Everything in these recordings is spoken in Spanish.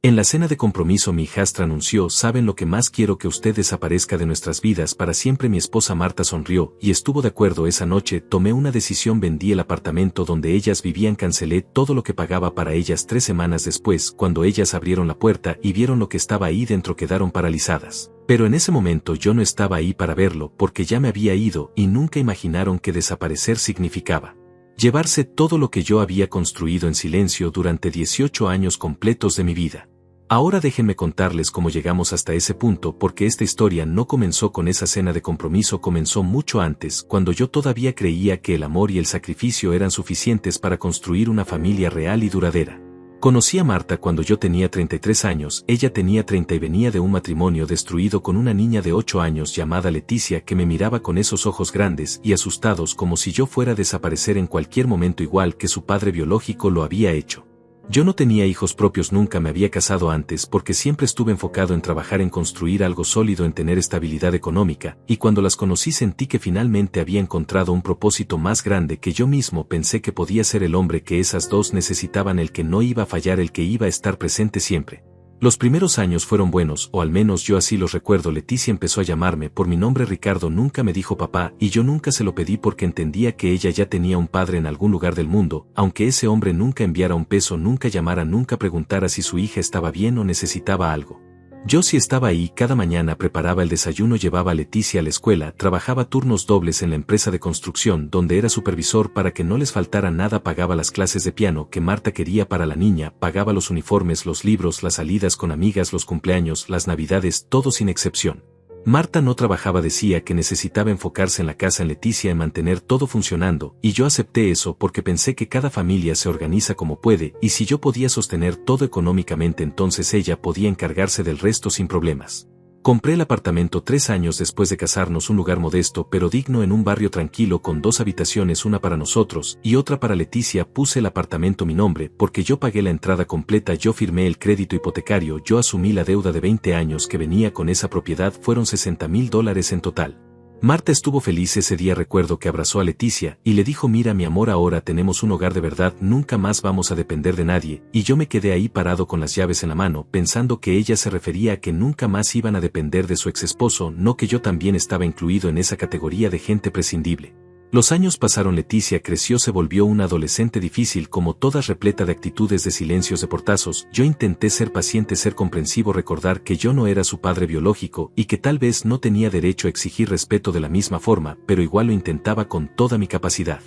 En la cena de compromiso mi hijastra anunció: ¿saben lo que más quiero? Que usted desaparezca de nuestras vidas para siempre. Mi esposa Marta sonrió y estuvo de acuerdo. Esa noche tomé una decisión: vendí el apartamento donde ellas vivían, cancelé todo lo que pagaba para ellas. 3 semanas después, cuando ellas abrieron la puerta y vieron lo que estaba ahí dentro, quedaron paralizadas. Pero en ese momento yo no estaba ahí para verlo, porque ya me había ido, y nunca imaginaron que desaparecer significaba llevarse todo lo que yo había construido en silencio durante 18 años completos de mi vida. Ahora déjenme contarles cómo llegamos hasta ese punto, porque esta historia no comenzó con esa cena de compromiso, comenzó mucho antes, cuando yo todavía creía que el amor y el sacrificio eran suficientes para construir una familia real y duradera. Conocí a Marta cuando yo tenía 33 años, ella tenía 30 y venía de un matrimonio destruido con una niña de 8 años llamada Leticia, que me miraba con esos ojos grandes y asustados como si yo fuera a desaparecer en cualquier momento, igual que su padre biológico lo había hecho. Yo no tenía hijos propios, nunca me había casado antes, porque siempre estuve enfocado en trabajar, en construir algo sólido, en tener estabilidad económica, y cuando las conocí sentí que finalmente había encontrado un propósito más grande que yo mismo. Pensé que podía ser el hombre que esas dos necesitaban, el que no iba a fallar, el que iba a estar presente siempre. Los primeros años fueron buenos, o al menos yo así los recuerdo. Leticia empezó a llamarme por mi nombre. Ricardo nunca me dijo papá, y yo nunca se lo pedí porque entendía que ella ya tenía un padre en algún lugar del mundo, aunque ese hombre nunca enviara un peso, nunca llamara, nunca preguntara si su hija estaba bien o necesitaba algo. Yo sí estaba ahí cada mañana, preparaba el desayuno, llevaba a Leticia a la escuela, trabajaba turnos dobles en la empresa de construcción donde era supervisor para que no les faltara nada, pagaba las clases de piano que Marta quería para la niña, pagaba los uniformes, los libros, las salidas con amigas, los cumpleaños, las navidades, todo sin excepción. Marta no trabajaba, decía que necesitaba enfocarse en la casa, en Leticia, en mantener todo funcionando, y yo acepté eso porque pensé que cada familia se organiza como puede, y si yo podía sostener todo económicamente, entonces ella podía encargarse del resto sin problemas. Compré el apartamento 3 años después de casarnos, un lugar modesto pero digno en un barrio tranquilo con 2 habitaciones, una para nosotros y otra para Leticia. Puse el apartamento a mi nombre porque yo pagué la entrada completa, yo firmé el crédito hipotecario, yo asumí la deuda de 20 años que venía con esa propiedad, fueron $60,000 en total. Marta estuvo feliz ese día, recuerdo que abrazó a Leticia y le dijo: mira mi amor, ahora tenemos un hogar de verdad, nunca más vamos a depender de nadie, y yo me quedé ahí parado con las llaves en la mano, pensando que ella se refería a que nunca más iban a depender de su ex esposo, no que yo también estaba incluido en esa categoría de gente prescindible. Los años pasaron, Leticia creció, se volvió una adolescente difícil, como todas, repleta de actitudes, de silencios, de portazos. Yo intenté ser paciente, ser comprensivo, recordar que yo no era su padre biológico y que tal vez no tenía derecho a exigir respeto de la misma forma, pero igual lo intentaba con toda mi capacidad.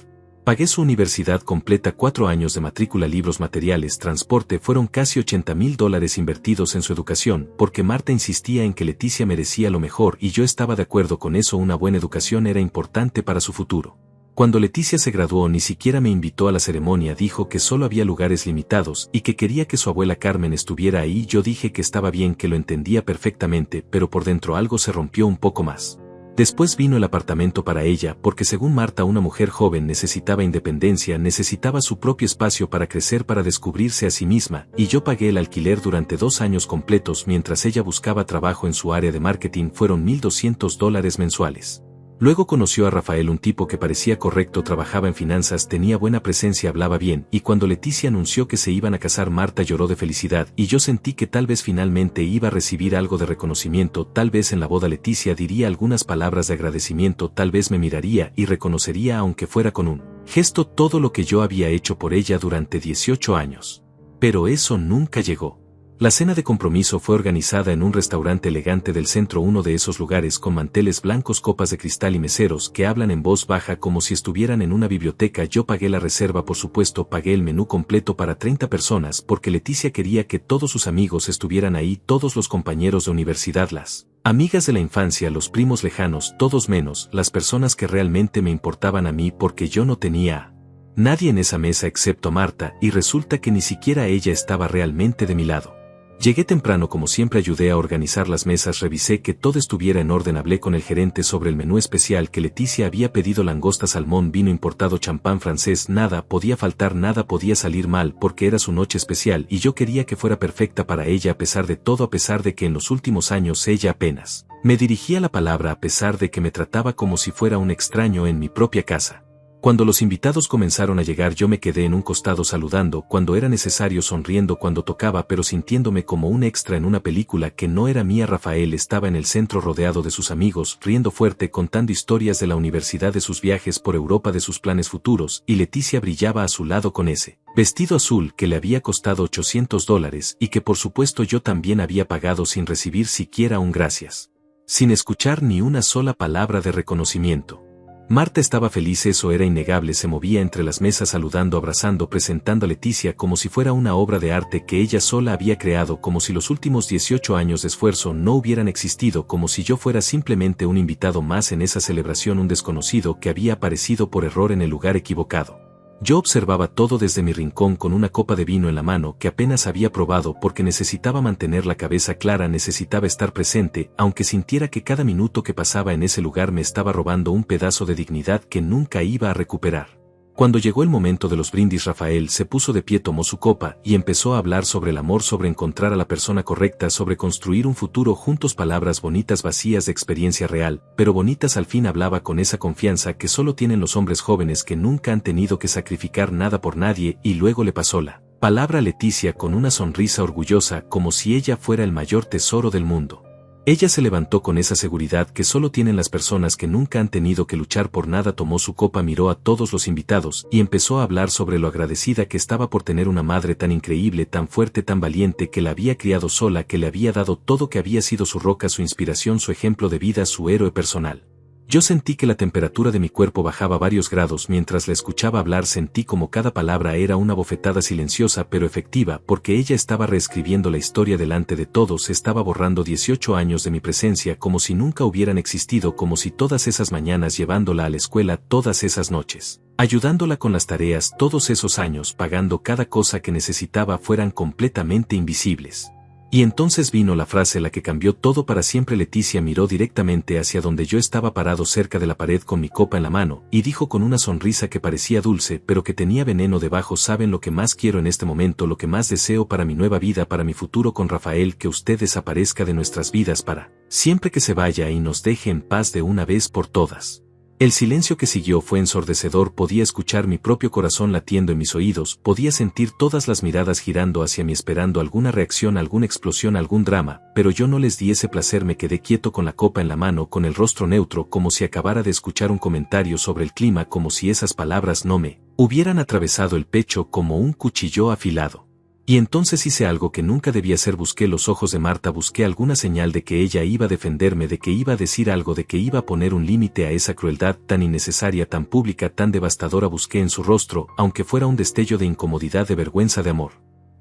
Pagué su universidad completa, 4 años de matrícula, libros, materiales, transporte, fueron casi $80,000 invertidos en su educación, porque Marta insistía en que Leticia merecía lo mejor y yo estaba de acuerdo con eso. Una buena educación era importante para su futuro. Cuando Leticia se graduó ni siquiera me invitó a la ceremonia, dijo que solo había lugares limitados y que quería que su abuela Carmen estuviera ahí. Yo dije que estaba bien, que lo entendía perfectamente, pero por dentro algo se rompió un poco más. Después vino el apartamento para ella, porque según Marta, una mujer joven necesitaba independencia, necesitaba su propio espacio para crecer, para descubrirse a sí misma, y yo pagué el alquiler durante 2 años completos mientras ella buscaba trabajo en su área de marketing, fueron $1,200 mensuales. Luego conoció a Rafael, un tipo que parecía correcto, trabajaba en finanzas, tenía buena presencia, hablaba bien, y cuando Leticia anunció que se iban a casar, Marta lloró de felicidad, y yo sentí que tal vez finalmente iba a recibir algo de reconocimiento, tal vez en la boda Leticia diría algunas palabras de agradecimiento, tal vez me miraría y reconocería, aunque fuera con un gesto, todo lo que yo había hecho por ella durante 18 años. Pero eso nunca llegó. La cena de compromiso fue organizada en un restaurante elegante del centro, uno de esos lugares con manteles blancos, copas de cristal y meseros que hablan en voz baja como si estuvieran en una biblioteca. Yo pagué la reserva, por supuesto, pagué el menú completo para 30 personas porque Leticia quería que todos sus amigos estuvieran ahí, todos los compañeros de universidad, las amigas de la infancia, los primos lejanos, todos menos las personas que realmente me importaban a mí, porque yo no tenía a nadie en esa mesa excepto a Marta, y resulta que ni siquiera ella estaba realmente de mi lado. Llegué temprano, como siempre, ayudé a organizar las mesas, revisé que todo estuviera en orden, hablé con el gerente sobre el menú especial que Leticia había pedido: langosta, salmón, vino importado, champán francés, nada podía faltar, nada podía salir mal porque era su noche especial y yo quería que fuera perfecta para ella a pesar de todo, a pesar de que en los últimos años ella apenas me dirigía la palabra, a pesar de que me trataba como si fuera un extraño en mi propia casa. Cuando los invitados comenzaron a llegar yo me quedé en un costado saludando cuando era necesario, sonriendo cuando tocaba, pero sintiéndome como un extra en una película que no era mía. Rafael estaba en el centro rodeado de sus amigos, riendo fuerte, contando historias de la universidad, de sus viajes por Europa, de sus planes futuros, y Leticia brillaba a su lado con ese vestido azul que le había costado $800 y que por supuesto yo también había pagado sin recibir siquiera un gracias. Sin escuchar ni una sola palabra de reconocimiento. Marta estaba feliz, eso era innegable, se movía entre las mesas saludando, abrazando, presentando a Leticia como si fuera una obra de arte que ella sola había creado, como si los últimos 18 años de esfuerzo no hubieran existido, como si yo fuera simplemente un invitado más en esa celebración, un desconocido que había aparecido por error en el lugar equivocado. Yo observaba todo desde mi rincón con una copa de vino en la mano que apenas había probado porque necesitaba mantener la cabeza clara, necesitaba estar presente, aunque sintiera que cada minuto que pasaba en ese lugar me estaba robando un pedazo de dignidad que nunca iba a recuperar. Cuando llegó el momento de los brindis, Rafael se puso de pie, tomó su copa y empezó a hablar sobre el amor, sobre encontrar a la persona correcta, sobre construir un futuro juntos, palabras bonitas vacías de experiencia real, pero bonitas al fin. Hablaba con esa confianza que solo tienen los hombres jóvenes que nunca han tenido que sacrificar nada por nadie, y luego le pasó la palabra a Leticia con una sonrisa orgullosa, como si ella fuera el mayor tesoro del mundo. Ella se levantó con esa seguridad que solo tienen las personas que nunca han tenido que luchar por nada, tomó su copa, miró a todos los invitados y empezó a hablar sobre lo agradecida que estaba por tener una madre tan increíble, tan fuerte, tan valiente, que la había criado sola, que le había dado todo, que había sido su roca, su inspiración, su ejemplo de vida, su héroe personal. Yo sentí que la temperatura de mi cuerpo bajaba varios grados mientras la escuchaba hablar, sentí como cada palabra era una bofetada silenciosa pero efectiva, porque ella estaba reescribiendo la historia delante de todos, estaba borrando 18 años de mi presencia como si nunca hubieran existido, como si todas esas mañanas llevándola a la escuela, todas esas noches, ayudándola con las tareas, todos esos años pagando cada cosa que necesitaba fueran completamente invisibles. Y entonces vino la frase, la que cambió todo para siempre. Leticia miró directamente hacia donde yo estaba parado cerca de la pared con mi copa en la mano, y dijo con una sonrisa que parecía dulce pero que tenía veneno debajo: ¿saben lo que más quiero en este momento, lo que más deseo para mi nueva vida, para mi futuro con Rafael? Que usted desaparezca de nuestras vidas para siempre, que se vaya y nos deje en paz de una vez por todas. El silencio que siguió fue ensordecedor, podía escuchar mi propio corazón latiendo en mis oídos, podía sentir todas las miradas girando hacia mí esperando alguna reacción, alguna explosión, algún drama, pero yo no les di ese placer, me quedé quieto con la copa en la mano, con el rostro neutro, como si acabara de escuchar un comentario sobre el clima, como si esas palabras no me hubieran atravesado el pecho como un cuchillo afilado. Y entonces hice algo que nunca debía hacer, busqué los ojos de Marta, busqué alguna señal de que ella iba a defenderme, de que iba a decir algo, de que iba a poner un límite a esa crueldad tan innecesaria, tan pública, tan devastadora. Busqué en su rostro, aunque fuera un destello de incomodidad, de vergüenza, de amor.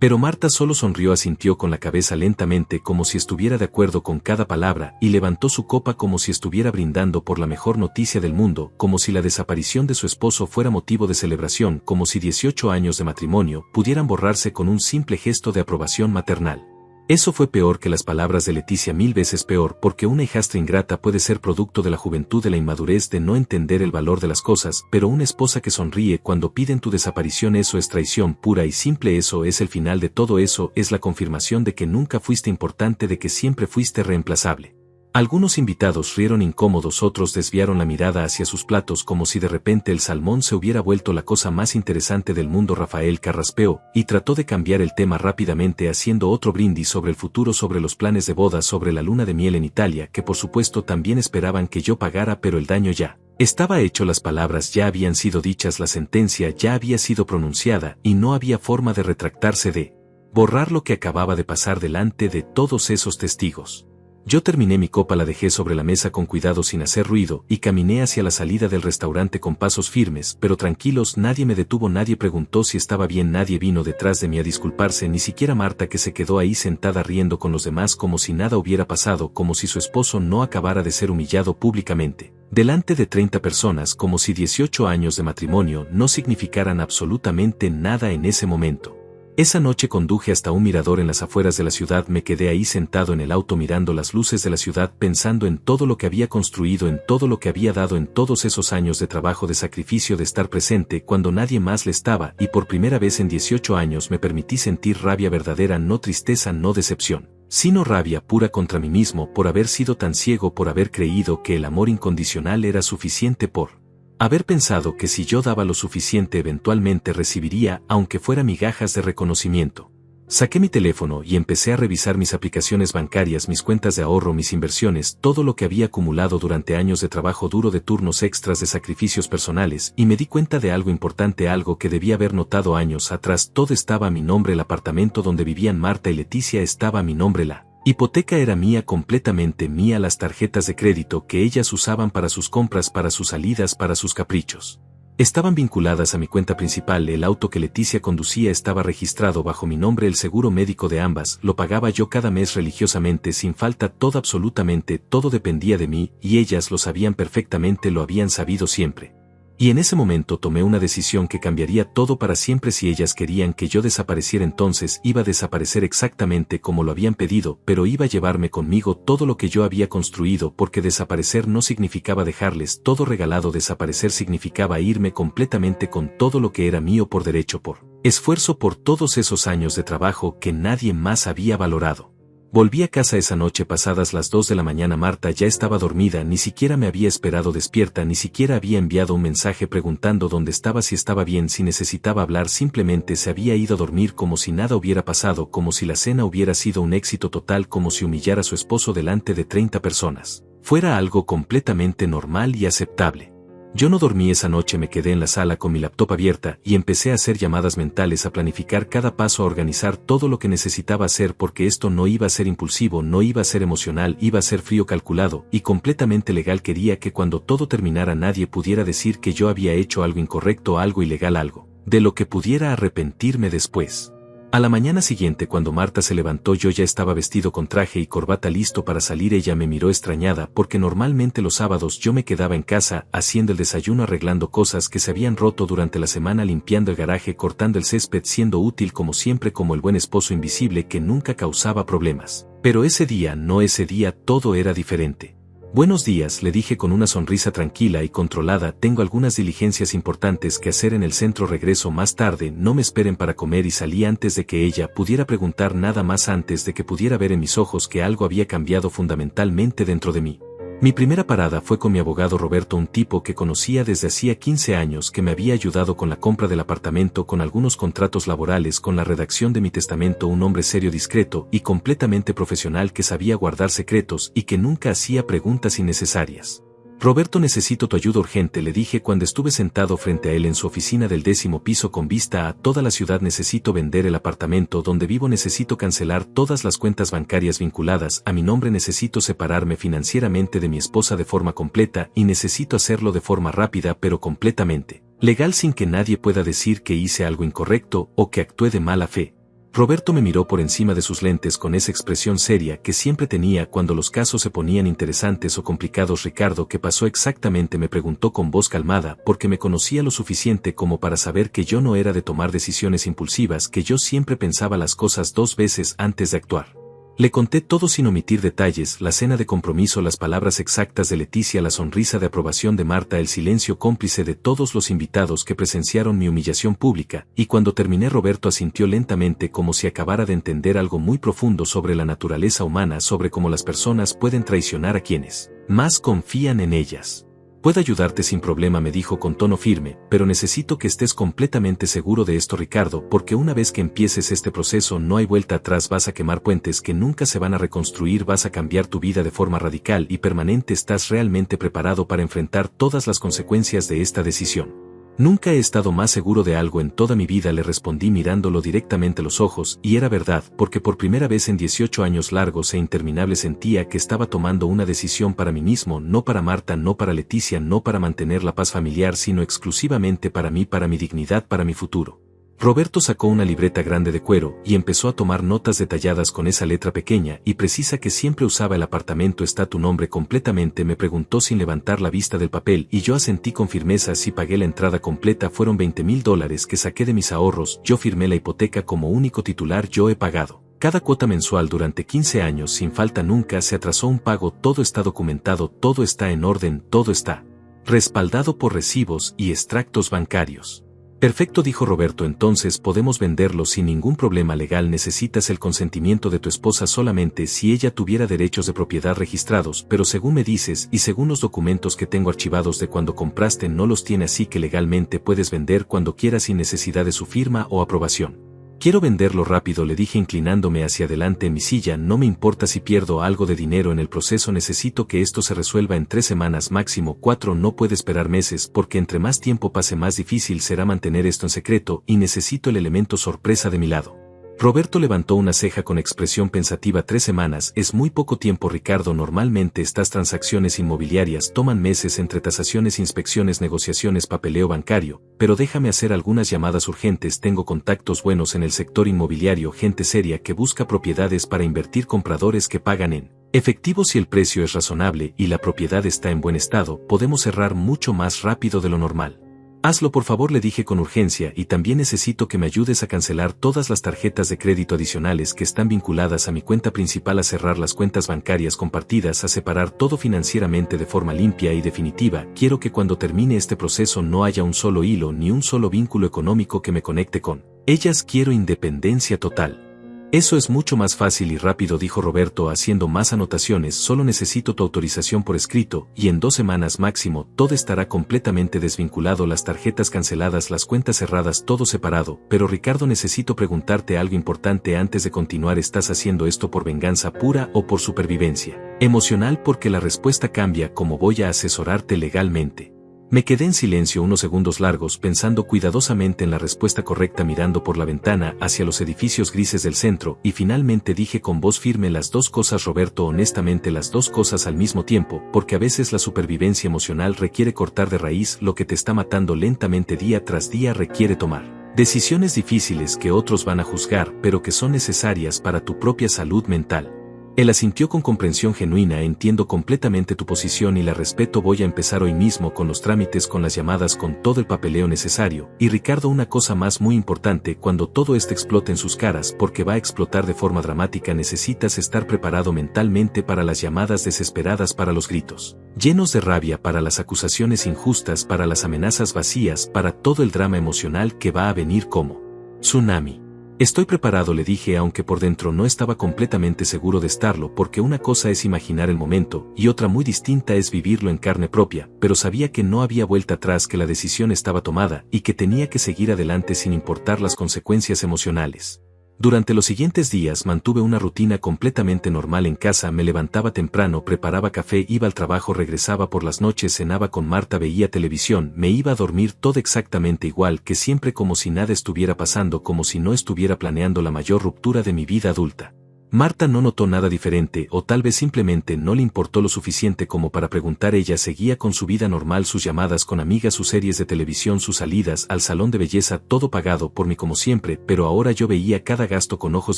Pero Marta solo sonrió, asintió con la cabeza lentamente como si estuviera de acuerdo con cada palabra, y levantó su copa como si estuviera brindando por la mejor noticia del mundo, como si la desaparición de su esposo fuera motivo de celebración, como si 18 años de matrimonio pudieran borrarse con un simple gesto de aprobación maternal. Eso fue peor que las palabras de Leticia, 1000 veces peor, porque una hijastra ingrata puede ser producto de la juventud, de la inmadurez, de no entender el valor de las cosas, pero una esposa que sonríe cuando piden tu desaparición, eso es traición pura y simple, eso es el final de todo, eso es la confirmación de que nunca fuiste importante, de que siempre fuiste reemplazable. Algunos invitados rieron incómodos, otros desviaron la mirada hacia sus platos como si de repente el salmón se hubiera vuelto la cosa más interesante del mundo. Rafael carraspeó y trató de cambiar el tema rápidamente, haciendo otro brindis sobre el futuro, sobre los planes de boda, sobre la luna de miel en Italia, que por supuesto también esperaban que yo pagara, pero el daño ya estaba hecho, las palabras ya habían sido dichas, la sentencia ya había sido pronunciada y no había forma de retractarse, de borrar lo que acababa de pasar delante de todos esos testigos. Yo terminé mi copa, la dejé sobre la mesa con cuidado sin hacer ruido y caminé hacia la salida del restaurante con pasos firmes pero tranquilos. Nadie me detuvo, nadie preguntó si estaba bien, nadie vino detrás de mí a disculparse, ni siquiera Marta, que se quedó ahí sentada riendo con los demás como si nada hubiera pasado, como si su esposo no acabara de ser humillado públicamente, delante de 30 personas, como si 18 años de matrimonio no significaran absolutamente nada en ese momento. Esa noche conduje hasta un mirador en las afueras de la ciudad, me quedé ahí sentado en el auto mirando las luces de la ciudad, pensando en todo lo que había construido, en todo lo que había dado, en todos esos años de trabajo, de sacrificio, de estar presente cuando nadie más le estaba, y por primera vez en 18 años me permití sentir rabia verdadera, no tristeza, no decepción, sino rabia pura contra mí mismo por haber sido tan ciego, por haber creído que el amor incondicional era suficiente, por Haber pensado que si yo daba lo suficiente eventualmente recibiría, aunque fuera migajas de reconocimiento. Saqué mi teléfono y empecé a revisar mis aplicaciones bancarias, mis cuentas de ahorro, mis inversiones, todo lo que había acumulado durante años de trabajo duro, de turnos extras, de sacrificios personales, y me di cuenta de algo importante, algo que debía haber notado años atrás. Todo estaba a mi nombre, el apartamento donde vivían Marta y Leticia estaba a mi nombre, la hipoteca era mía, completamente mía, las tarjetas de crédito que ellas usaban para sus compras, para sus salidas, para sus caprichos, estaban vinculadas a mi cuenta principal, el auto que Leticia conducía estaba registrado bajo mi nombre, el seguro médico de ambas lo pagaba yo cada mes religiosamente, sin falta, todo, absolutamente todo dependía de mí, y ellas lo sabían perfectamente, lo habían sabido siempre. Y en ese momento tomé una decisión que cambiaría todo para siempre. Si ellas querían que yo desapareciera, entonces iba a desaparecer exactamente como lo habían pedido, pero iba a llevarme conmigo todo lo que yo había construido, porque desaparecer no significaba dejarles todo regalado, desaparecer significaba irme completamente con todo lo que era mío por derecho, por esfuerzo, por todos esos años de trabajo que nadie más había valorado. Volví a casa esa noche pasadas las 2 de la mañana. Marta ya estaba dormida, ni siquiera me había esperado despierta, ni siquiera había enviado un mensaje preguntando dónde estaba, si estaba bien, si necesitaba hablar, simplemente se había ido a dormir como si nada hubiera pasado, como si la cena hubiera sido un éxito total, como si humillar a su esposo delante de 30 personas fuera algo completamente normal y aceptable. Yo no dormí esa noche, me quedé en la sala con mi laptop abierta y empecé a hacer llamadas mentales, a planificar cada paso, a organizar todo lo que necesitaba hacer, porque esto no iba a ser impulsivo, no iba a ser emocional, iba a ser frío, calculado y completamente legal. Quería que cuando todo terminara nadie pudiera decir que yo había hecho algo incorrecto, algo ilegal, algo de lo que pudiera arrepentirme después. A la mañana siguiente, cuando Marta se levantó, yo ya estaba vestido con traje y corbata, listo para salir. Ella me miró extrañada, porque normalmente los sábados yo me quedaba en casa, haciendo el desayuno, arreglando cosas que se habían roto durante la semana, limpiando el garaje, cortando el césped, siendo útil como siempre, como el buen esposo invisible que nunca causaba problemas. Pero ese día no, ese día todo era diferente. Buenos días, le dije con una sonrisa tranquila y controlada. Tengo algunas diligencias importantes que hacer en el centro, regreso más tarde, no me esperen para comer. Y salí antes de que ella pudiera preguntar nada más, antes de que pudiera ver en mis ojos que algo había cambiado fundamentalmente dentro de mí. Mi primera parada fue con mi abogado Roberto, un tipo que conocía desde hacía 15 años, que me había ayudado con la compra del apartamento, con algunos contratos laborales, con la redacción de mi testamento, un hombre serio, discreto y completamente profesional, que sabía guardar secretos y que nunca hacía preguntas innecesarias. Roberto, necesito tu ayuda urgente, le dije cuando estuve sentado frente a él en su oficina del 10º piso con vista a toda la ciudad. Necesito vender el apartamento donde vivo, necesito cancelar todas las cuentas bancarias vinculadas a mi nombre, necesito separarme financieramente de mi esposa de forma completa, y necesito hacerlo de forma rápida pero completamente legal, sin que nadie pueda decir que hice algo incorrecto o que actué de mala fe. Roberto me miró por encima de sus lentes con esa expresión seria que siempre tenía cuando los casos se ponían interesantes o complicados. Ricardo, ¿qué pasó exactamente?, me preguntó con voz calmada, porque me conocía lo suficiente como para saber que yo no era de tomar decisiones impulsivas, que yo siempre pensaba las cosas 2 veces antes de actuar. Le conté todo sin omitir detalles: la cena de compromiso, las palabras exactas de Leticia, la sonrisa de aprobación de Marta, el silencio cómplice de todos los invitados que presenciaron mi humillación pública, y cuando terminé Roberto asintió lentamente, como si acabara de entender algo muy profundo sobre la naturaleza humana, sobre cómo las personas pueden traicionar a quienes más confían en ellas. Puedo ayudarte sin problema, me dijo con tono firme, pero necesito que estés completamente seguro de esto, Ricardo, porque una vez que empieces este proceso no hay vuelta atrás. Vas a quemar puentes que nunca se van a reconstruir, vas a cambiar tu vida de forma radical y permanente. ¿Estás realmente preparado para enfrentar todas las consecuencias de esta decisión? Nunca he estado más seguro de algo en toda mi vida, le respondí mirándolo directamente a los ojos, y era verdad, porque por primera vez en 18 años largos e interminables sentía que estaba tomando una decisión para mí mismo, no para Marta, no para Leticia, no para mantener la paz familiar, sino exclusivamente para mí, para mi dignidad, para mi futuro. Roberto sacó una libreta grande de cuero y empezó a tomar notas detalladas con esa letra pequeña y precisa que siempre usaba: el apartamento está tu nombre completamente, me preguntó sin levantar la vista del papel, y yo asentí con firmeza. Sí, pagué la entrada completa, fueron $20,000 que saqué de mis ahorros, yo firmé la hipoteca como único titular, yo he pagado cada cuota mensual durante 15 años sin falta, nunca se atrasó un pago, todo está documentado, todo está en orden, todo está respaldado por recibos y extractos bancarios. Perfecto, dijo Roberto, entonces podemos venderlo sin ningún problema legal. Necesitas el consentimiento de tu esposa solamente si ella tuviera derechos de propiedad registrados, pero según me dices y según los documentos que tengo archivados de cuando compraste no los tiene, así que legalmente puedes vender cuando quieras sin necesidad de su firma o aprobación. Quiero venderlo rápido, le dije inclinándome hacia adelante en mi silla. No me importa si pierdo algo de dinero en el proceso, necesito que esto se resuelva en 3 semanas, máximo 4, no puede esperar meses, porque entre más tiempo pase más difícil será mantener esto en secreto y necesito el elemento sorpresa de mi lado. Roberto levantó una ceja con expresión pensativa. 3 semanas es muy poco tiempo, Ricardo. Normalmente estas transacciones inmobiliarias toman meses entre tasaciones, inspecciones, negociaciones, papeleo bancario, pero déjame hacer algunas llamadas urgentes. Tengo contactos buenos en el sector inmobiliario, gente seria que busca propiedades para invertir, compradores que pagan en efectivo si el precio es razonable y la propiedad está en buen estado. Podemos cerrar mucho más rápido de lo normal. Hazlo por favor, le dije con urgencia, y también necesito que me ayudes a cancelar todas las tarjetas de crédito adicionales que están vinculadas a mi cuenta principal, a cerrar las cuentas bancarias compartidas, a separar todo financieramente de forma limpia y definitiva. Quiero que cuando termine este proceso no haya un solo hilo ni un solo vínculo económico que me conecte con ellas. Quiero independencia total. Eso es mucho más fácil y rápido, dijo Roberto haciendo más anotaciones. Solo necesito tu autorización por escrito, y en 2 semanas máximo todo estará completamente desvinculado, las tarjetas canceladas, las cuentas cerradas, todo separado. Pero Ricardo, necesito preguntarte algo importante antes de continuar. ¿Estás haciendo esto por venganza pura o por supervivencia emocional? Porque la respuesta cambia cómo voy a asesorarte legalmente. Me quedé en silencio unos segundos largos, pensando cuidadosamente en la respuesta correcta, mirando por la ventana hacia los edificios grises del centro, y finalmente dije con voz firme: las 2 cosas, Roberto, honestamente las 2 cosas al mismo tiempo, porque a veces la supervivencia emocional requiere cortar de raíz lo que te está matando lentamente día tras día, requiere tomar decisiones difíciles que otros van a juzgar, pero que son necesarias para tu propia salud mental. Él asintió con comprensión genuina. Entiendo completamente tu posición y la respeto. Voy a empezar hoy mismo con los trámites, con las llamadas, con todo el papeleo necesario. Y Ricardo, una cosa más muy importante, cuando todo esto explote en sus caras, porque va a explotar de forma dramática, necesitas estar preparado mentalmente para las llamadas desesperadas, para los gritos llenos de rabia, para las acusaciones injustas, para las amenazas vacías, para todo el drama emocional que va a venir como tsunami. Estoy preparado, le dije, aunque por dentro no estaba completamente seguro de estarlo, porque una cosa es imaginar el momento y otra muy distinta es vivirlo en carne propia, pero sabía que no había vuelta atrás, que la decisión estaba tomada y que tenía que seguir adelante sin importar las consecuencias emocionales. Durante los siguientes días mantuve una rutina completamente normal en casa. Me levantaba temprano, preparaba café, iba al trabajo, regresaba por las noches, cenaba con Marta, veía televisión, me iba a dormir, todo exactamente igual que siempre, como si nada estuviera pasando, como si no estuviera planeando la mayor ruptura de mi vida adulta. Marta no notó nada diferente, o tal vez simplemente no le importó lo suficiente como para preguntar. Ella seguía con su vida normal, sus llamadas con amigas, sus series de televisión, sus salidas al salón de belleza, todo pagado por mí como siempre, pero ahora yo veía cada gasto con ojos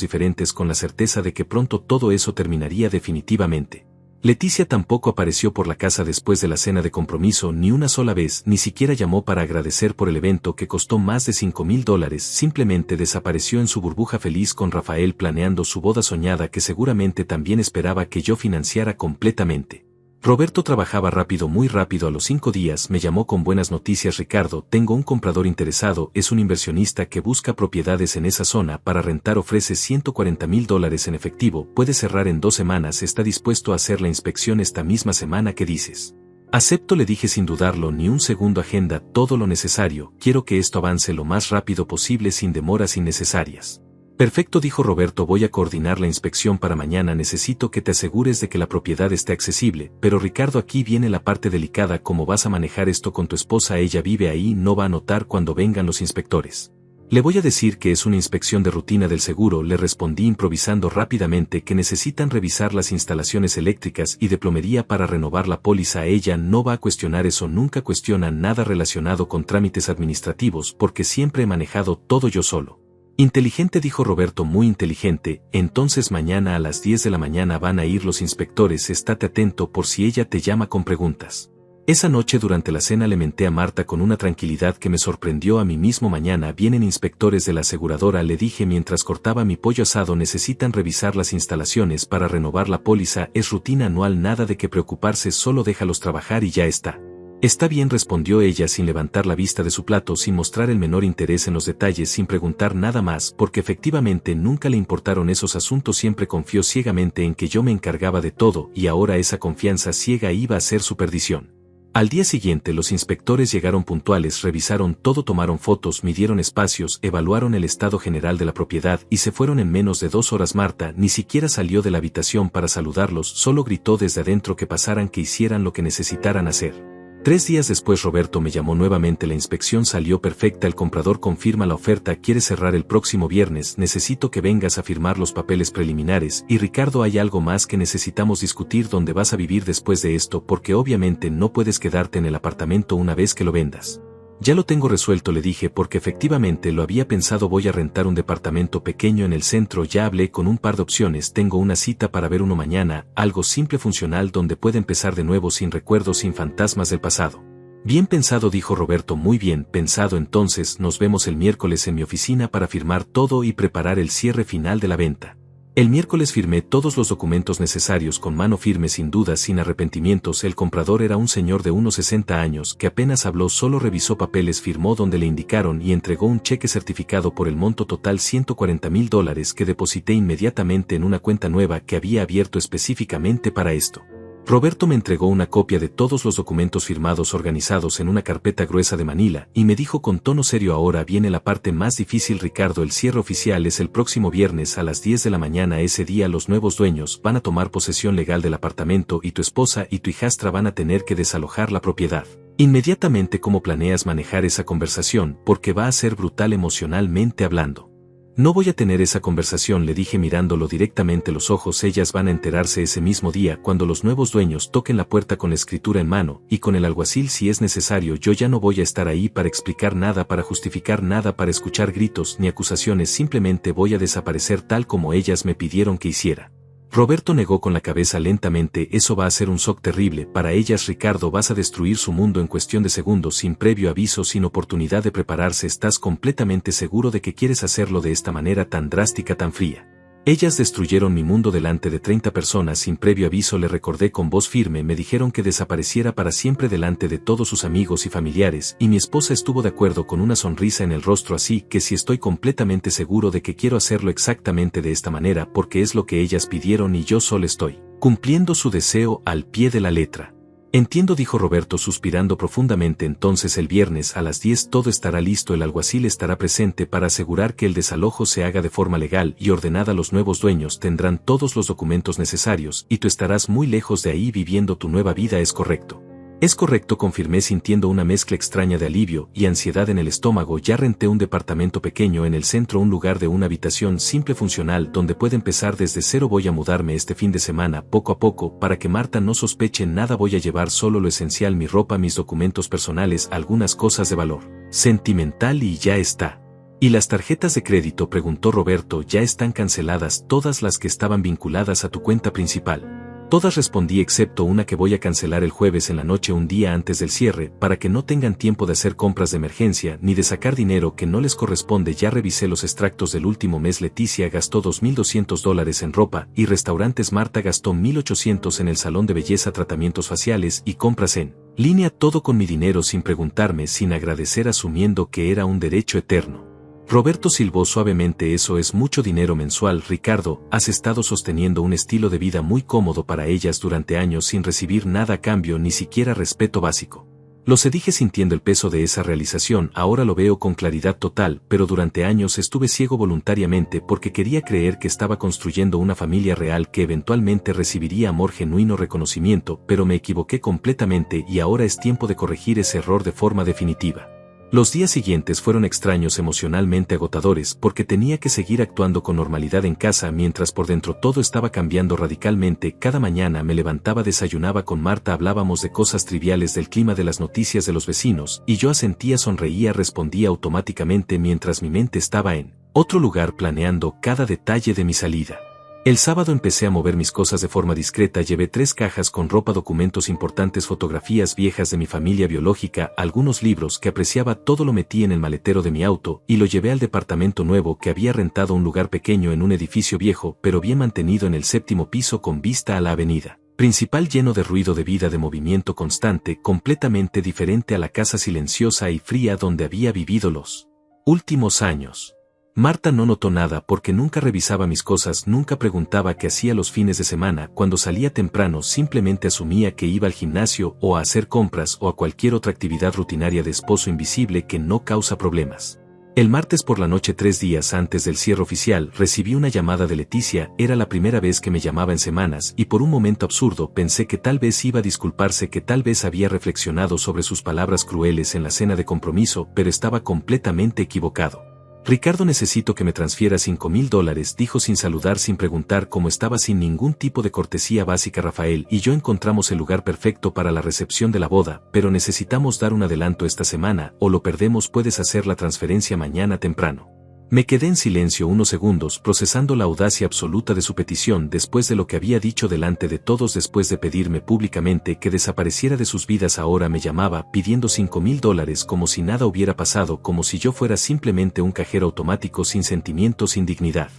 diferentes, con la certeza de que pronto todo eso terminaría definitivamente. Leticia tampoco apareció por la casa después de la cena de compromiso ni una sola vez, ni siquiera llamó para agradecer por el evento que costó más de $5,000, simplemente desapareció en su burbuja feliz con Rafael, planeando su boda soñada que seguramente también esperaba que yo financiara completamente. Roberto trabajaba rápido, muy rápido. A los 5 días me llamó con buenas noticias: Ricardo, tengo un comprador interesado, es un inversionista que busca propiedades en esa zona para rentar, ofrece $140,000 en efectivo, puede cerrar en 2 semanas, está dispuesto a hacer la inspección esta misma semana. ¿Qué dices? Acepto, le dije sin dudarlo ni un segundo. Agenda todo lo necesario, quiero que esto avance lo más rápido posible, sin demoras innecesarias. Perfecto, dijo Roberto, voy a coordinar la inspección para mañana. Necesito que te asegures de que la propiedad esté accesible. Pero Ricardo, aquí viene la parte delicada: ¿cómo vas a manejar esto con tu esposa? Ella vive ahí, no va a notar cuando vengan los inspectores. Le voy a decir que es una inspección de rutina del seguro, le respondí improvisando rápidamente, que necesitan revisar las instalaciones eléctricas y de plomería para renovar la póliza. Ella no va a cuestionar eso, nunca cuestiona nada relacionado con trámites administrativos, porque siempre he manejado todo yo solo. Inteligente, dijo Roberto, muy inteligente. Entonces mañana a las 10 de la mañana van a ir los inspectores, estate atento por si ella te llama con preguntas. Esa noche durante la cena le menté a Marta con una tranquilidad que me sorprendió a mí mismo. Mañana vienen inspectores de la aseguradora, le dije mientras cortaba mi pollo asado, necesitan revisar las instalaciones para renovar la póliza, es rutina anual, nada de qué preocuparse, solo déjalos trabajar y ya está. Está bien, respondió ella sin levantar la vista de su plato, sin mostrar el menor interés en los detalles, sin preguntar nada más, porque efectivamente nunca le importaron esos asuntos. Siempre confió ciegamente en que yo me encargaba de todo, y ahora esa confianza ciega iba a ser su perdición. Al día siguiente los inspectores llegaron puntuales, revisaron todo, tomaron fotos, midieron espacios, evaluaron el estado general de la propiedad y se fueron en menos de 2 horas. Marta ni siquiera salió de la habitación para saludarlos, solo gritó desde adentro que pasaran, que hicieran lo que necesitaran hacer. 3 días después Roberto me llamó nuevamente. La inspección salió perfecta, el comprador confirma la oferta, quiere cerrar el próximo viernes, necesito que vengas a firmar los papeles preliminares. Y Ricardo, hay algo más que necesitamos discutir: dónde vas a vivir después de esto, porque obviamente no puedes quedarte en el apartamento una vez que lo vendas. Ya lo tengo resuelto, le dije, porque efectivamente lo había pensado. Voy a rentar un departamento pequeño en el centro. Ya hablé con un par de opciones, tengo una cita para ver uno mañana, algo simple, funcional, donde pueda empezar de nuevo, sin recuerdos, sin fantasmas del pasado. Bien pensado, dijo Roberto, muy bien pensado. Entonces nos vemos el miércoles en mi oficina para firmar todo y preparar el cierre final de la venta. El miércoles firmé todos los documentos necesarios con mano firme, sin dudas, sin arrepentimientos. El comprador era un señor de unos 60 años que apenas habló, solo revisó papeles, firmó donde le indicaron y entregó un cheque certificado por el monto total $140,000 que deposité inmediatamente en una cuenta nueva que había abierto específicamente para esto. Roberto me entregó una copia de todos los documentos firmados, organizados en una carpeta gruesa de manila, y me dijo con tono serio: ahora viene la parte más difícil, Ricardo, el cierre oficial es el próximo viernes a las 10 de la mañana. Ese día los nuevos dueños van a tomar posesión legal del apartamento y tu esposa y tu hijastra van a tener que desalojar la propiedad inmediatamente. ¿Cómo planeas manejar esa conversación? Porque va a ser brutal emocionalmente hablando. No voy a tener esa conversación, le dije mirándolo directamente a los ojos. Ellas van a enterarse ese mismo día, cuando los nuevos dueños toquen la puerta con la escritura en mano, y con el alguacil si es necesario. Yo ya no voy a estar ahí para explicar nada, para justificar nada, para escuchar gritos ni acusaciones. Simplemente voy a desaparecer tal como ellas me pidieron que hiciera. Roberto negó con la cabeza lentamente. Eso va a ser un shock terrible para ellas, Ricardo. Vas a destruir su mundo en cuestión de segundos, sin previo aviso, sin oportunidad de prepararse. ¿Estás completamente seguro de que quieres hacerlo de esta manera tan drástica, tan fría? Ellas destruyeron mi mundo delante de 30 personas sin previo aviso, le recordé con voz firme. Me dijeron que desapareciera para siempre delante de todos sus amigos y familiares, y mi esposa estuvo de acuerdo con una sonrisa en el rostro. Así que sí, estoy completamente seguro de que quiero hacerlo exactamente de esta manera, porque es lo que ellas pidieron y yo solo estoy cumpliendo su deseo al pie de la letra. Entiendo, dijo Roberto suspirando profundamente. Entonces el viernes a las 10 todo estará listo, el alguacil estará presente para asegurar que el desalojo se haga de forma legal y ordenada. Los nuevos dueños tendrán todos los documentos necesarios y tú estarás muy lejos de ahí viviendo tu nueva vida. ¿Es correcto? Es correcto, confirmé sintiendo una mezcla extraña de alivio y ansiedad en el estómago. Ya renté un departamento pequeño en el centro, un lugar de una habitación simple, funcional, donde puede empezar desde cero. Voy a mudarme este fin de semana, poco a poco, para que Marta no sospeche nada. Voy a llevar solo lo esencial, mi ropa, mis documentos personales, algunas cosas de valor sentimental y ya está. ¿Y las tarjetas de crédito?, preguntó Roberto. Ya están canceladas todas las que estaban vinculadas a tu cuenta principal. Todas, respondí, excepto una que voy a cancelar el jueves en la noche, un día antes del cierre, para que no tengan tiempo de hacer compras de emergencia ni de sacar dinero que no les corresponde. Ya revisé los extractos del último mes. Leticia gastó $2,200 en ropa y restaurantes. Marta gastó $1,800 en el salón de belleza, tratamientos faciales y compras en línea. Todo con mi dinero, sin preguntarme, sin agradecer, asumiendo que era un derecho eterno. Roberto silbó suavemente. Eso es mucho dinero mensual, Ricardo. Has estado sosteniendo un estilo de vida muy cómodo para ellas durante años sin recibir nada a cambio, ni siquiera respeto básico. Lo sé, dije sintiendo el peso de esa realización. Ahora lo veo con claridad total, pero durante años estuve ciego voluntariamente porque quería creer que estaba construyendo una familia real que eventualmente recibiría amor genuino, reconocimiento, pero me equivoqué completamente y ahora es tiempo de corregir ese error de forma definitiva. Los días siguientes fueron extraños, emocionalmente agotadores, porque tenía que seguir actuando con normalidad en casa mientras por dentro todo estaba cambiando radicalmente. Cada mañana me levantaba, desayunaba con Marta, hablábamos de cosas triviales, del clima, de las noticias de los vecinos, y yo asentía, sonreía, respondía automáticamente mientras mi mente estaba en otro lugar planeando cada detalle de mi salida. El sábado empecé a mover mis cosas de forma discreta. Llevé 3 cajas con ropa, documentos importantes, fotografías viejas de mi familia biológica, algunos libros que apreciaba. Todo lo metí en el maletero de mi auto y lo llevé al departamento nuevo que había rentado, un lugar pequeño en un edificio viejo pero bien mantenido en el 7º piso con vista a la avenida principal lleno de ruido de vida de movimiento constante, completamente diferente a la casa silenciosa y fría donde había vivido los últimos años. Marta no notó nada porque nunca revisaba mis cosas, nunca preguntaba qué hacía los fines de semana, cuando salía temprano simplemente asumía que iba al gimnasio o a hacer compras o a cualquier otra actividad rutinaria de esposo invisible que no causa problemas. El martes por la noche, 3 días antes del cierre oficial, recibí una llamada de Leticia, era la primera vez que me llamaba en semanas y por un momento absurdo pensé que tal vez iba a disculparse, que tal vez había reflexionado sobre sus palabras crueles en la cena de compromiso, pero estaba completamente equivocado. Ricardo, necesito que me transfieras $5,000, dijo sin saludar, sin preguntar cómo estaba, sin ningún tipo de cortesía básica. Rafael y yo encontramos el lugar perfecto para la recepción de la boda, pero necesitamos dar un adelanto esta semana o lo perdemos. Puedes hacer la transferencia mañana temprano. Me quedé en silencio unos segundos procesando la audacia absoluta de su petición después de lo que había dicho delante de todos, después de pedirme públicamente que desapareciera de sus vidas. Ahora me llamaba pidiendo $5,000 como si nada hubiera pasado, como si yo fuera simplemente un cajero automático sin sentimientos, sin dignidad.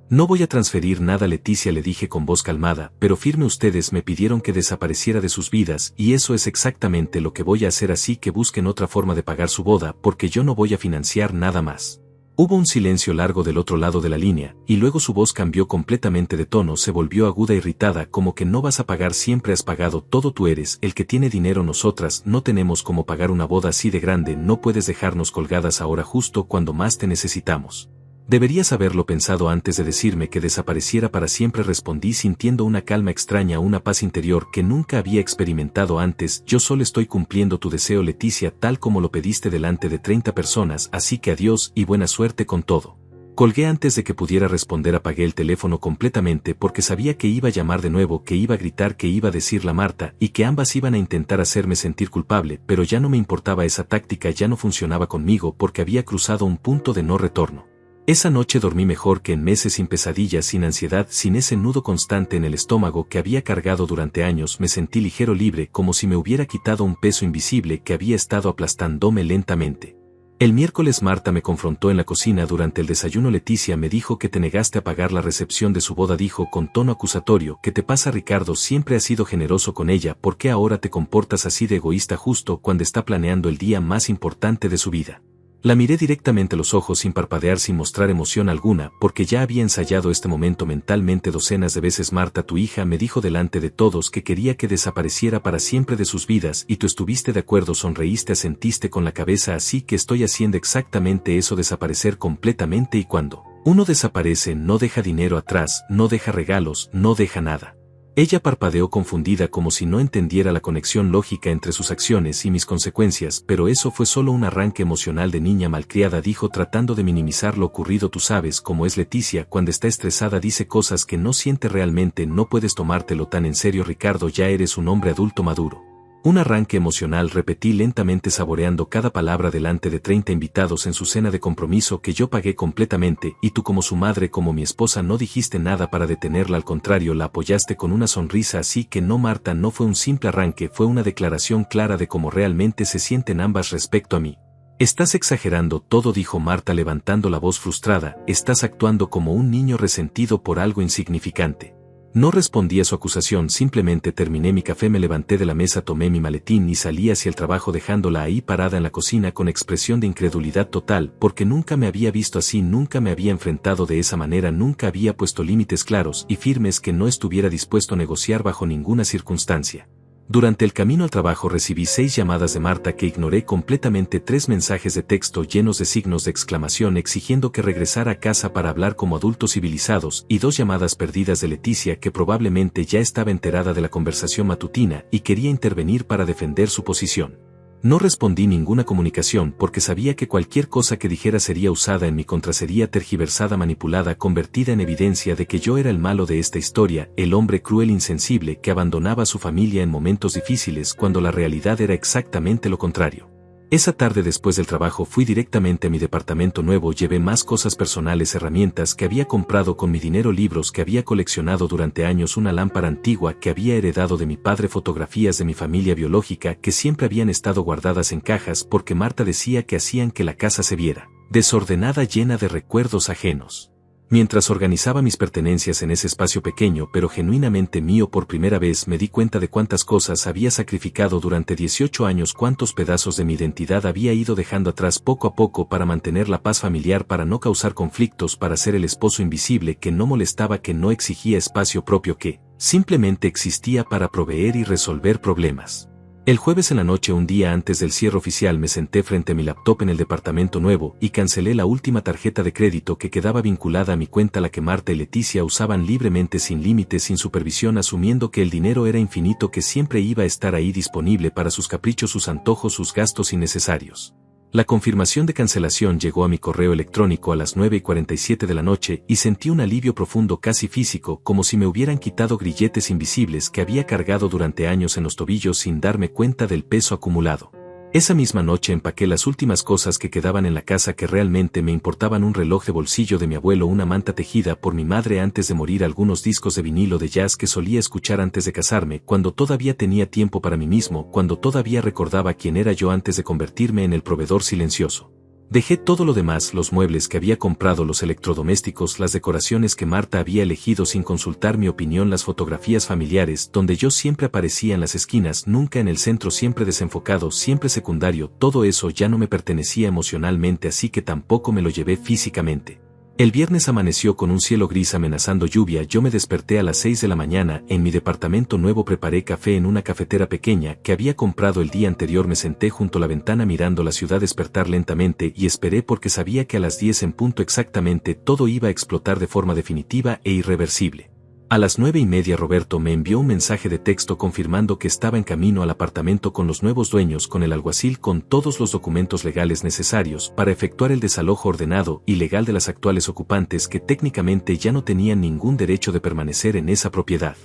No voy a transferir nada, Leticia, le dije con voz calmada, pero firme. Ustedes me pidieron que desapareciera de sus vidas y eso es exactamente lo que voy a hacer, así que busquen otra forma de pagar su boda porque yo no voy a financiar nada más. Hubo un silencio largo del otro lado de la línea, y luego su voz cambió completamente de tono, se volvió aguda, irritada, como que no vas a pagar, siempre has pagado todo, tú eres el que tiene dinero, nosotras no tenemos cómo pagar una boda así de grande, no puedes dejarnos colgadas ahora justo cuando más te necesitamos. Deberías haberlo pensado antes de decirme que desapareciera para siempre, respondí sintiendo una calma extraña, una paz interior que nunca había experimentado antes. Yo solo estoy cumpliendo tu deseo, Leticia, tal como lo pediste delante de 30 personas, así que adiós y buena suerte con todo. Colgué antes de que pudiera responder, apagué el teléfono completamente porque sabía que iba a llamar de nuevo, que iba a gritar, que iba a decirle a Marta y que ambas iban a intentar hacerme sentir culpable, pero ya no me importaba, esa táctica ya no funcionaba conmigo porque había cruzado un punto de no retorno. Esa noche dormí mejor que en meses, sin pesadillas, sin ansiedad, sin ese nudo constante en el estómago que había cargado durante años. Me sentí ligero, libre, como si me hubiera quitado un peso invisible que había estado aplastándome lentamente. El miércoles Marta me confrontó en la cocina durante el desayuno. Leticia, me dijo que te negaste a pagar la recepción de su boda, dijo con tono acusatorio. ¿Qué te pasa, Ricardo? Siempre has sido generoso con ella, ¿por qué ahora te comportas así de egoísta justo cuando está planeando el día más importante de su vida? La miré directamente a los ojos sin parpadear, sin mostrar emoción alguna, porque ya había ensayado este momento mentalmente docenas de veces. Marta, tu hija me dijo delante de todos que quería que desapareciera para siempre de sus vidas y tú estuviste de acuerdo, sonreíste, asentiste con la cabeza, así que estoy haciendo exactamente eso, desaparecer completamente. Y cuando uno desaparece no deja dinero atrás, no deja regalos, no deja nada. Ella parpadeó confundida, como si no entendiera la conexión lógica entre sus acciones y mis consecuencias, pero eso fue solo un arranque emocional de niña malcriada, dijo tratando de minimizar lo ocurrido. Tú sabes cómo es Leticia, cuando está estresada dice cosas que no siente realmente, no puedes tomártelo tan en serio, Ricardo, ya eres un hombre adulto maduro. Un arranque emocional, repetí lentamente, saboreando cada palabra delante de 30 invitados en su cena de compromiso que yo pagué completamente, y tú como su madre, como mi esposa, no dijiste nada para detenerla, al contrario, la apoyaste con una sonrisa. Así que no, Marta, no fue un simple arranque, fue una declaración clara de cómo realmente se sienten ambas respecto a mí. Estás exagerando todo, dijo Marta levantando la voz frustrada, estás actuando como un niño resentido por algo insignificante. No respondí a su acusación, simplemente terminé mi café, me levanté de la mesa, tomé mi maletín y salí hacia el trabajo, dejándola ahí parada en la cocina con expresión de incredulidad total, porque nunca me había visto así, nunca me había enfrentado de esa manera, nunca había puesto límites claros y firmes que no estuviera dispuesto a negociar bajo ninguna circunstancia. Durante el camino al trabajo recibí 6 llamadas de Marta que ignoré completamente, 3 mensajes de texto llenos de signos de exclamación exigiendo que regresara a casa para hablar como adultos civilizados y 2 llamadas perdidas de Leticia, que probablemente ya estaba enterada de la conversación matutina y quería intervenir para defender su posición. No respondí ninguna comunicación porque sabía que cualquier cosa que dijera sería usada en mi contra, sería tergiversada, manipulada, convertida en evidencia de que yo era el malo de esta historia, el hombre cruel, insensible, que abandonaba a su familia en momentos difíciles cuando la realidad era exactamente lo contrario. Esa tarde después del trabajo fui directamente a mi departamento nuevo, llevé más cosas personales, herramientas que había comprado con mi dinero, libros que había coleccionado durante años, una lámpara antigua que había heredado de mi padre, fotografías de mi familia biológica que siempre habían estado guardadas en cajas porque Marta decía que hacían que la casa se viera desordenada, llena de recuerdos ajenos. Mientras organizaba mis pertenencias en ese espacio pequeño pero genuinamente mío por primera vez me di cuenta de cuántas cosas había sacrificado durante 18 años, cuántos pedazos de mi identidad había ido dejando atrás poco a poco para mantener la paz familiar, para no causar conflictos, para ser el esposo invisible que no molestaba, que no exigía espacio propio, que simplemente existía para proveer y resolver problemas. El jueves en la noche, un día antes del cierre oficial, me senté frente a mi laptop en el departamento nuevo y cancelé la última tarjeta de crédito que quedaba vinculada a mi cuenta, la que Marta y Leticia usaban libremente, sin límites, sin supervisión, asumiendo que el dinero era infinito, que siempre iba a estar ahí disponible para sus caprichos, sus antojos, sus gastos innecesarios. La confirmación de cancelación llegó a mi correo electrónico a las 9:47 de la noche y sentí un alivio profundo, casi físico, como si me hubieran quitado grilletes invisibles que había cargado durante años en los tobillos sin darme cuenta del peso acumulado. Esa misma noche empaqué las últimas cosas que quedaban en la casa que realmente me importaban: un reloj de bolsillo de mi abuelo, una manta tejida por mi madre antes de morir, algunos discos de vinilo de jazz que solía escuchar antes de casarme, cuando todavía tenía tiempo para mí mismo, cuando todavía recordaba quién era yo antes de convertirme en el proveedor silencioso. Dejé todo lo demás: los muebles que había comprado, los electrodomésticos, las decoraciones que Marta había elegido sin consultar mi opinión, las fotografías familiares donde yo siempre aparecía en las esquinas, nunca en el centro, siempre desenfocado, siempre secundario. Todo eso ya no me pertenecía emocionalmente, así que tampoco me lo llevé físicamente. El viernes amaneció con un cielo gris amenazando lluvia. Yo me desperté a las 6 de la mañana en mi departamento nuevo, preparé café en una cafetera pequeña que había comprado el día anterior, me senté junto a la ventana mirando la ciudad despertar lentamente y esperé, porque sabía que a las 10 en punto exactamente todo iba a explotar de forma definitiva e irreversible. A las 9:30 Roberto me envió un mensaje de texto confirmando que estaba en camino al apartamento con los nuevos dueños, con el alguacil, con todos los documentos legales necesarios para efectuar el desalojo ordenado y legal de las actuales ocupantes, que técnicamente ya no tenían ningún derecho de permanecer en esa propiedad.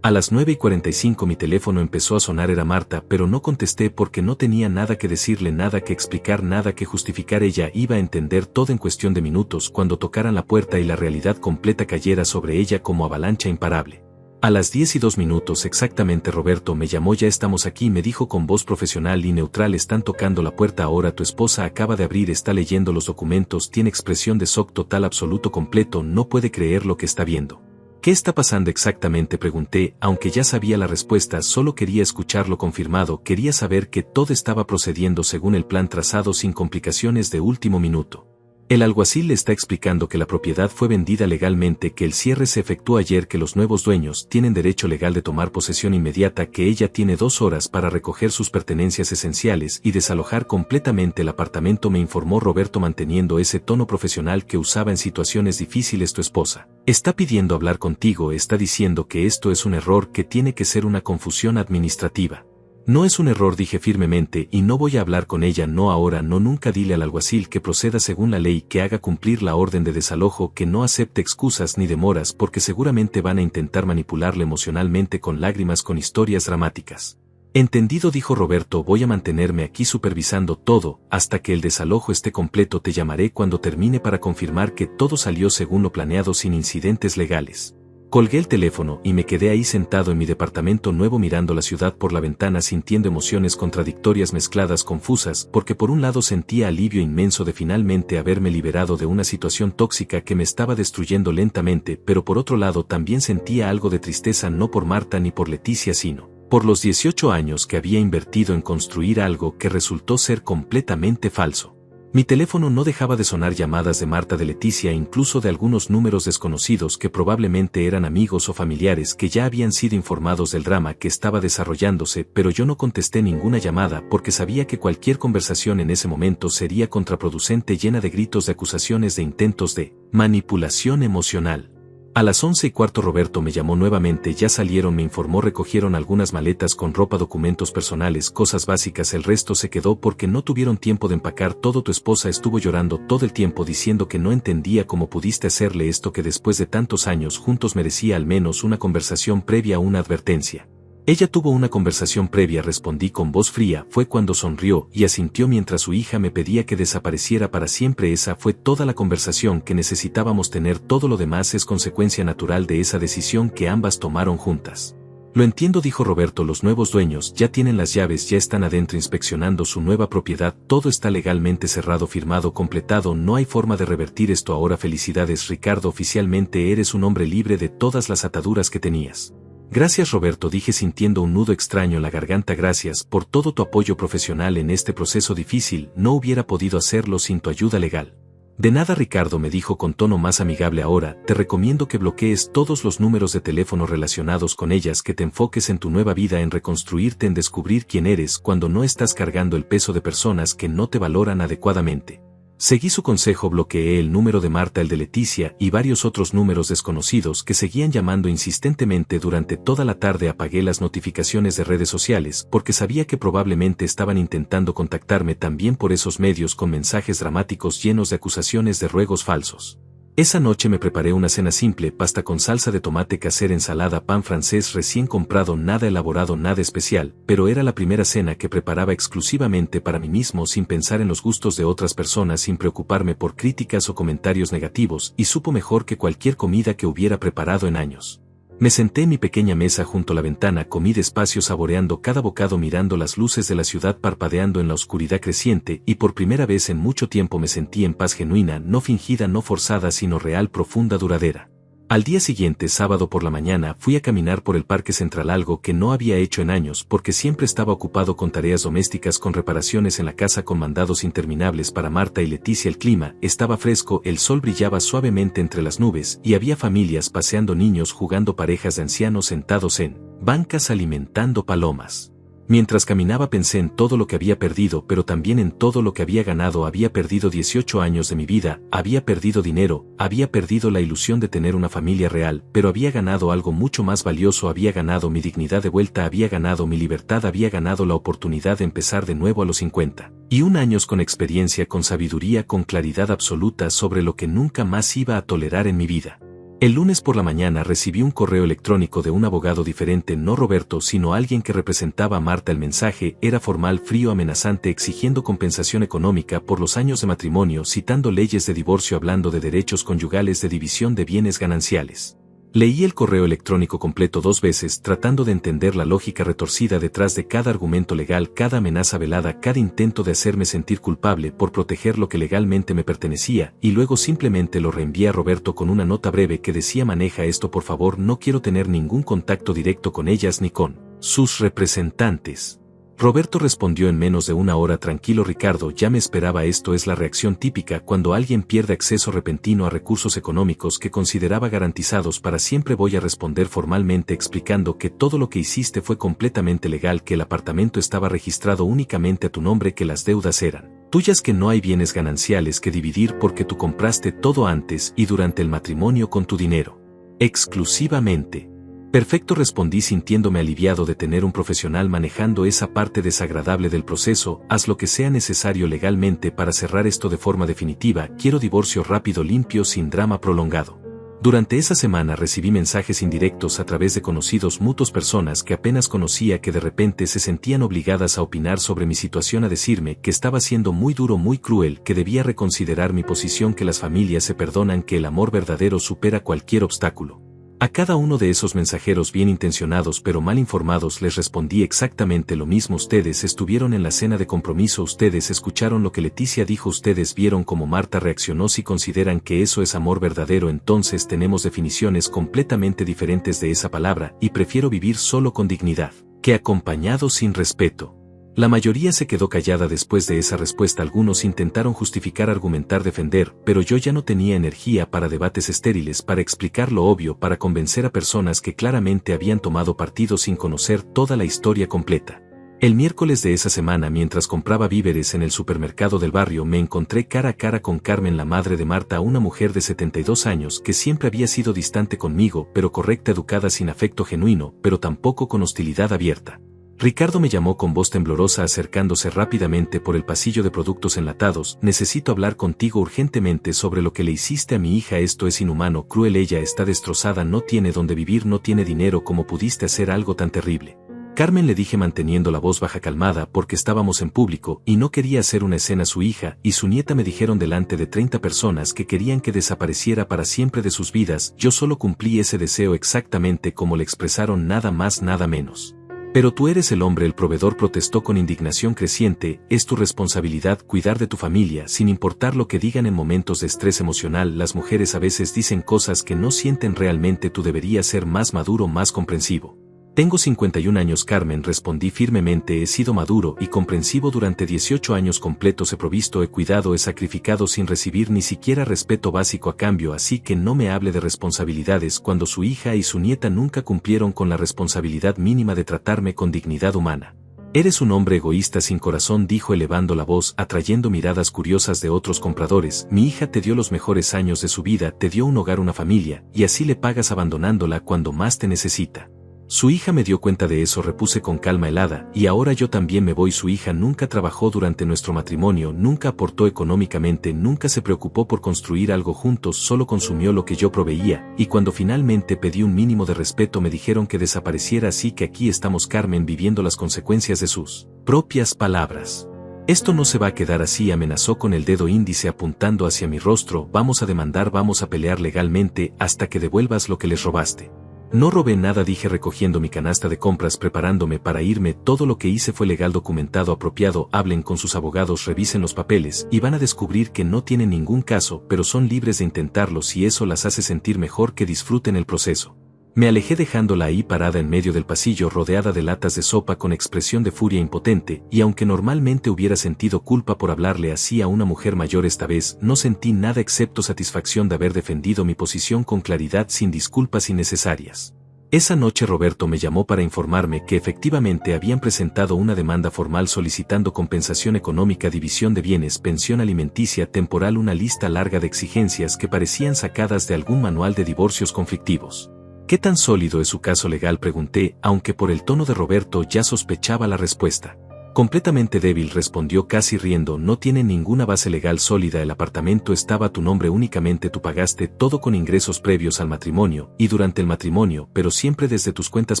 A las 9:45 mi teléfono empezó a sonar. Era Marta, pero no contesté porque no tenía nada que decirle, nada que explicar, nada que justificar. Ella iba a entender todo en cuestión de minutos, cuando tocaran la puerta y la realidad completa cayera sobre ella como avalancha imparable. A las 10:02 exactamente Roberto me llamó. Ya estamos aquí, me dijo con voz profesional y neutral. Están tocando la puerta ahora, tu esposa acaba de abrir, está leyendo los documentos, tiene expresión de shock total, absoluto, completo, no puede creer lo que está viendo. ¿Qué está pasando exactamente?, pregunté, aunque ya sabía la respuesta, solo quería escucharlo confirmado, quería saber que todo estaba procediendo según el plan trazado, sin complicaciones de último minuto. El alguacil le está explicando que la propiedad fue vendida legalmente, que el cierre se efectuó ayer, que los nuevos dueños tienen derecho legal de tomar posesión inmediata, que ella tiene 2 horas para recoger sus pertenencias esenciales y desalojar completamente el apartamento, me informó Roberto manteniendo ese tono profesional que usaba en situaciones difíciles. Tu esposa está pidiendo hablar contigo, está diciendo que esto es un error, que tiene que ser una confusión administrativa. No es un error, dije firmemente, y no voy a hablar con ella, no ahora, no nunca. Dile al alguacil que proceda según la ley, que haga cumplir la orden de desalojo, que no acepte excusas ni demoras, porque seguramente van a intentar manipularle emocionalmente con lágrimas, con historias dramáticas. Entendido, dijo Roberto, voy a mantenerme aquí supervisando todo, hasta que el desalojo esté completo. Te llamaré cuando termine para confirmar que todo salió según lo planeado, sin incidentes legales. Colgué el teléfono y me quedé ahí sentado en mi departamento nuevo mirando la ciudad por la ventana, sintiendo emociones contradictorias, mezcladas, confusas, porque por un lado sentía alivio inmenso de finalmente haberme liberado de una situación tóxica que me estaba destruyendo lentamente, pero por otro lado también sentía algo de tristeza, no por Marta ni por Leticia, sino por los 18 años que había invertido en construir algo que resultó ser completamente falso. Mi teléfono no dejaba de sonar, llamadas de Marta, de Leticia, incluso de algunos números desconocidos que probablemente eran amigos o familiares que ya habían sido informados del drama que estaba desarrollándose, pero yo no contesté ninguna llamada porque sabía que cualquier conversación en ese momento sería contraproducente, llena de gritos, de acusaciones, de intentos de manipulación emocional. A las 11:15 Roberto me llamó nuevamente. Ya salieron, me informó, recogieron algunas maletas con ropa, documentos personales, cosas básicas, el resto se quedó porque no tuvieron tiempo de empacar todo. Tu esposa estuvo llorando todo el tiempo diciendo que no entendía cómo pudiste hacerle esto, que después de tantos años juntos merecía al menos una conversación previa, una advertencia. Ella tuvo una conversación previa, respondí con voz fría. Fue cuando sonrió y asintió mientras su hija me pedía que desapareciera para siempre. Esa fue toda la conversación que necesitábamos tener, todo lo demás es consecuencia natural de esa decisión que ambas tomaron juntas. Lo entiendo, dijo Roberto, los nuevos dueños ya tienen las llaves, ya están adentro inspeccionando su nueva propiedad, todo está legalmente cerrado, firmado, completado, no hay forma de revertir esto ahora. Felicidades, Ricardo, oficialmente eres un hombre libre de todas las ataduras que tenías. Gracias, Roberto, dije sintiendo un nudo extraño en la garganta. Gracias por todo tu apoyo profesional en este proceso difícil, no hubiera podido hacerlo sin tu ayuda legal. De nada, Ricardo, me dijo con tono más amigable. Ahora, te recomiendo que bloquees todos los números de teléfono relacionados con ellas, que te enfoques en tu nueva vida, en reconstruirte, en descubrir quién eres cuando no estás cargando el peso de personas que no te valoran adecuadamente. Seguí su consejo, bloqueé el número de Marta, el de Leticia y varios otros números desconocidos que seguían llamando insistentemente durante toda la tarde. Apagué las notificaciones de redes sociales porque sabía que probablemente estaban intentando contactarme también por esos medios con mensajes dramáticos llenos de acusaciones, de ruegos falsos. Esa noche me preparé una cena simple: pasta con salsa de tomate casera, ensalada, pan francés recién comprado, nada elaborado, nada especial, pero era la primera cena que preparaba exclusivamente para mí mismo, sin pensar en los gustos de otras personas, sin preocuparme por críticas o comentarios negativos, y supo mejor que cualquier comida que hubiera preparado en años. Me senté en mi pequeña mesa junto a la ventana, comí despacio saboreando cada bocado, mirando las luces de la ciudad parpadeando en la oscuridad creciente, y por primera vez en mucho tiempo me sentí en paz genuina, no fingida, no forzada, sino real, profunda, duradera. Al día siguiente, sábado por la mañana, fui a caminar por el Parque Central, algo que no había hecho en años porque siempre estaba ocupado con tareas domésticas, con reparaciones en la casa, con mandados interminables para Marta y Leticia. El clima estaba fresco, el sol brillaba suavemente entre las nubes y había familias paseando, niños jugando, parejas de ancianos sentados en bancas alimentando palomas. Mientras caminaba pensé en todo lo que había perdido, pero también en todo lo que había ganado. Había perdido 18 años de mi vida, había perdido dinero, había perdido la ilusión de tener una familia real, pero había ganado algo mucho más valioso. Había ganado mi dignidad de vuelta, había ganado mi libertad, había ganado la oportunidad de empezar de nuevo a los 51 años, con experiencia, con sabiduría, con claridad absoluta sobre lo que nunca más iba a tolerar en mi vida. El lunes por la mañana recibí un correo electrónico de un abogado diferente, no Roberto, sino alguien que representaba a Marta. El mensaje era formal, frío, amenazante, exigiendo compensación económica por los años de matrimonio, citando leyes de divorcio, hablando de derechos conyugales, de división de bienes gananciales. Leí el correo electrónico completo 2 veces, tratando de entender la lógica retorcida detrás de cada argumento legal, cada amenaza velada, cada intento de hacerme sentir culpable por proteger lo que legalmente me pertenecía, y luego simplemente lo reenvié a Roberto con una nota breve que decía: maneja esto por favor, no quiero tener ningún contacto directo con ellas ni con sus representantes. Roberto respondió en menos de una hora: tranquilo, Ricardo, ya me esperaba. Esto es la reacción típica cuando alguien pierde acceso repentino a recursos económicos que consideraba garantizados para siempre. Voy a responder formalmente explicando que todo lo que hiciste fue completamente legal, que el apartamento estaba registrado únicamente a tu nombre, que las deudas eran tuyas, que no hay bienes gananciales que dividir porque tú compraste todo antes y durante el matrimonio con tu dinero. Exclusivamente. Perfecto, respondí sintiéndome aliviado de tener un profesional manejando esa parte desagradable del proceso. Haz lo que sea necesario legalmente para cerrar esto de forma definitiva. Quiero divorcio rápido, limpio, sin drama prolongado. Durante esa semana recibí mensajes indirectos a través de conocidos mutuos, personas que apenas conocía, que de repente se sentían obligadas a opinar sobre mi situación, a decirme que estaba siendo muy duro, muy cruel, que debía reconsiderar mi posición, que las familias se perdonan, que el amor verdadero supera cualquier obstáculo. A cada uno de esos mensajeros bien intencionados pero mal informados les respondí exactamente lo mismo: ustedes estuvieron en la cena de compromiso, ustedes escucharon lo que Leticia dijo, ustedes vieron cómo Marta reaccionó. Si consideran que eso es amor verdadero, entonces tenemos definiciones completamente diferentes de esa palabra, y prefiero vivir solo con dignidad que acompañado sin respeto. La mayoría se quedó callada después de esa respuesta. Algunos intentaron justificar, argumentar, defender, pero yo ya no tenía energía para debates estériles, para explicar lo obvio, para convencer a personas que claramente habían tomado partido sin conocer toda la historia completa. El miércoles de esa semana, mientras compraba víveres en el supermercado del barrio, me encontré cara a cara con Carmen, la madre de Marta, una mujer de 72 años que siempre había sido distante conmigo, pero correcta, educada, sin afecto genuino, pero tampoco con hostilidad abierta. Ricardo, me llamó con voz temblorosa, acercándose rápidamente por el pasillo de productos enlatados. Necesito hablar contigo urgentemente sobre lo que le hiciste a mi hija. Esto es inhumano, cruel. Ella está destrozada, no tiene dónde vivir, no tiene dinero. ¿Cómo pudiste hacer algo tan terrible? Carmen, le dije manteniendo la voz baja calmada porque estábamos en público y no quería hacer una escena. Su hija y su nieta me dijeron delante de 30 personas que querían que desapareciera para siempre de sus vidas. Yo solo cumplí ese deseo exactamente como le expresaron, nada más nada menos. Pero tú eres el hombre, el proveedor protestó con indignación creciente. Es tu responsabilidad cuidar de tu familia sin importar lo que digan en momentos de estrés emocional. Las mujeres a veces dicen cosas que no sienten realmente. Tú deberías ser más maduro, más comprensivo. Tengo 51 años, Carmen, respondí firmemente. He sido maduro y comprensivo durante 18 años completos. He provisto, he cuidado, he sacrificado sin recibir ni siquiera respeto básico a cambio, así que no me hable de responsabilidades cuando su hija y su nieta nunca cumplieron con la responsabilidad mínima de tratarme con dignidad humana. Eres un hombre egoísta sin corazón, dijo elevando la voz, atrayendo miradas curiosas de otros compradores. Mi hija te dio los mejores años de su vida, te dio un hogar, una familia, y así le pagas abandonándola cuando más te necesita. Su hija me dio cuenta de eso, repuse con calma helada, y ahora yo también me voy. Su hija nunca trabajó durante nuestro matrimonio, nunca aportó económicamente, nunca se preocupó por construir algo juntos, solo consumió lo que yo proveía, y cuando finalmente pedí un mínimo de respeto me dijeron que desapareciera, así que aquí estamos, Carmen, viviendo las consecuencias de sus propias palabras. Esto no se va a quedar así, amenazó con el dedo índice apuntando hacia mi rostro. Vamos a demandar, vamos a pelear legalmente hasta que devuelvas lo que les robaste. No robé nada, dije recogiendo mi canasta de compras, preparándome para irme. Todo lo que hice fue legal, documentado, apropiado. Hablen con sus abogados, revisen los papeles y van a descubrir que no tienen ningún caso, pero son libres de intentarlo si eso las hace sentir mejor. Que disfruten el proceso. Me alejé dejándola ahí parada en medio del pasillo, rodeada de latas de sopa, con expresión de furia impotente, y aunque normalmente hubiera sentido culpa por hablarle así a una mujer mayor, esta vez no sentí nada excepto satisfacción de haber defendido mi posición con claridad, sin disculpas innecesarias. Esa noche Roberto me llamó para informarme que efectivamente habían presentado una demanda formal solicitando compensación económica, división de bienes, pensión alimenticia temporal, una lista larga de exigencias que parecían sacadas de algún manual de divorcios conflictivos. ¿Qué tan sólido es su caso legal?, pregunté, aunque por el tono de Roberto ya sospechaba la respuesta. Completamente débil, respondió casi riendo. No tiene ninguna base legal sólida. El apartamento estaba a tu nombre únicamente, tú pagaste todo con ingresos previos al matrimonio y durante el matrimonio, pero siempre desde tus cuentas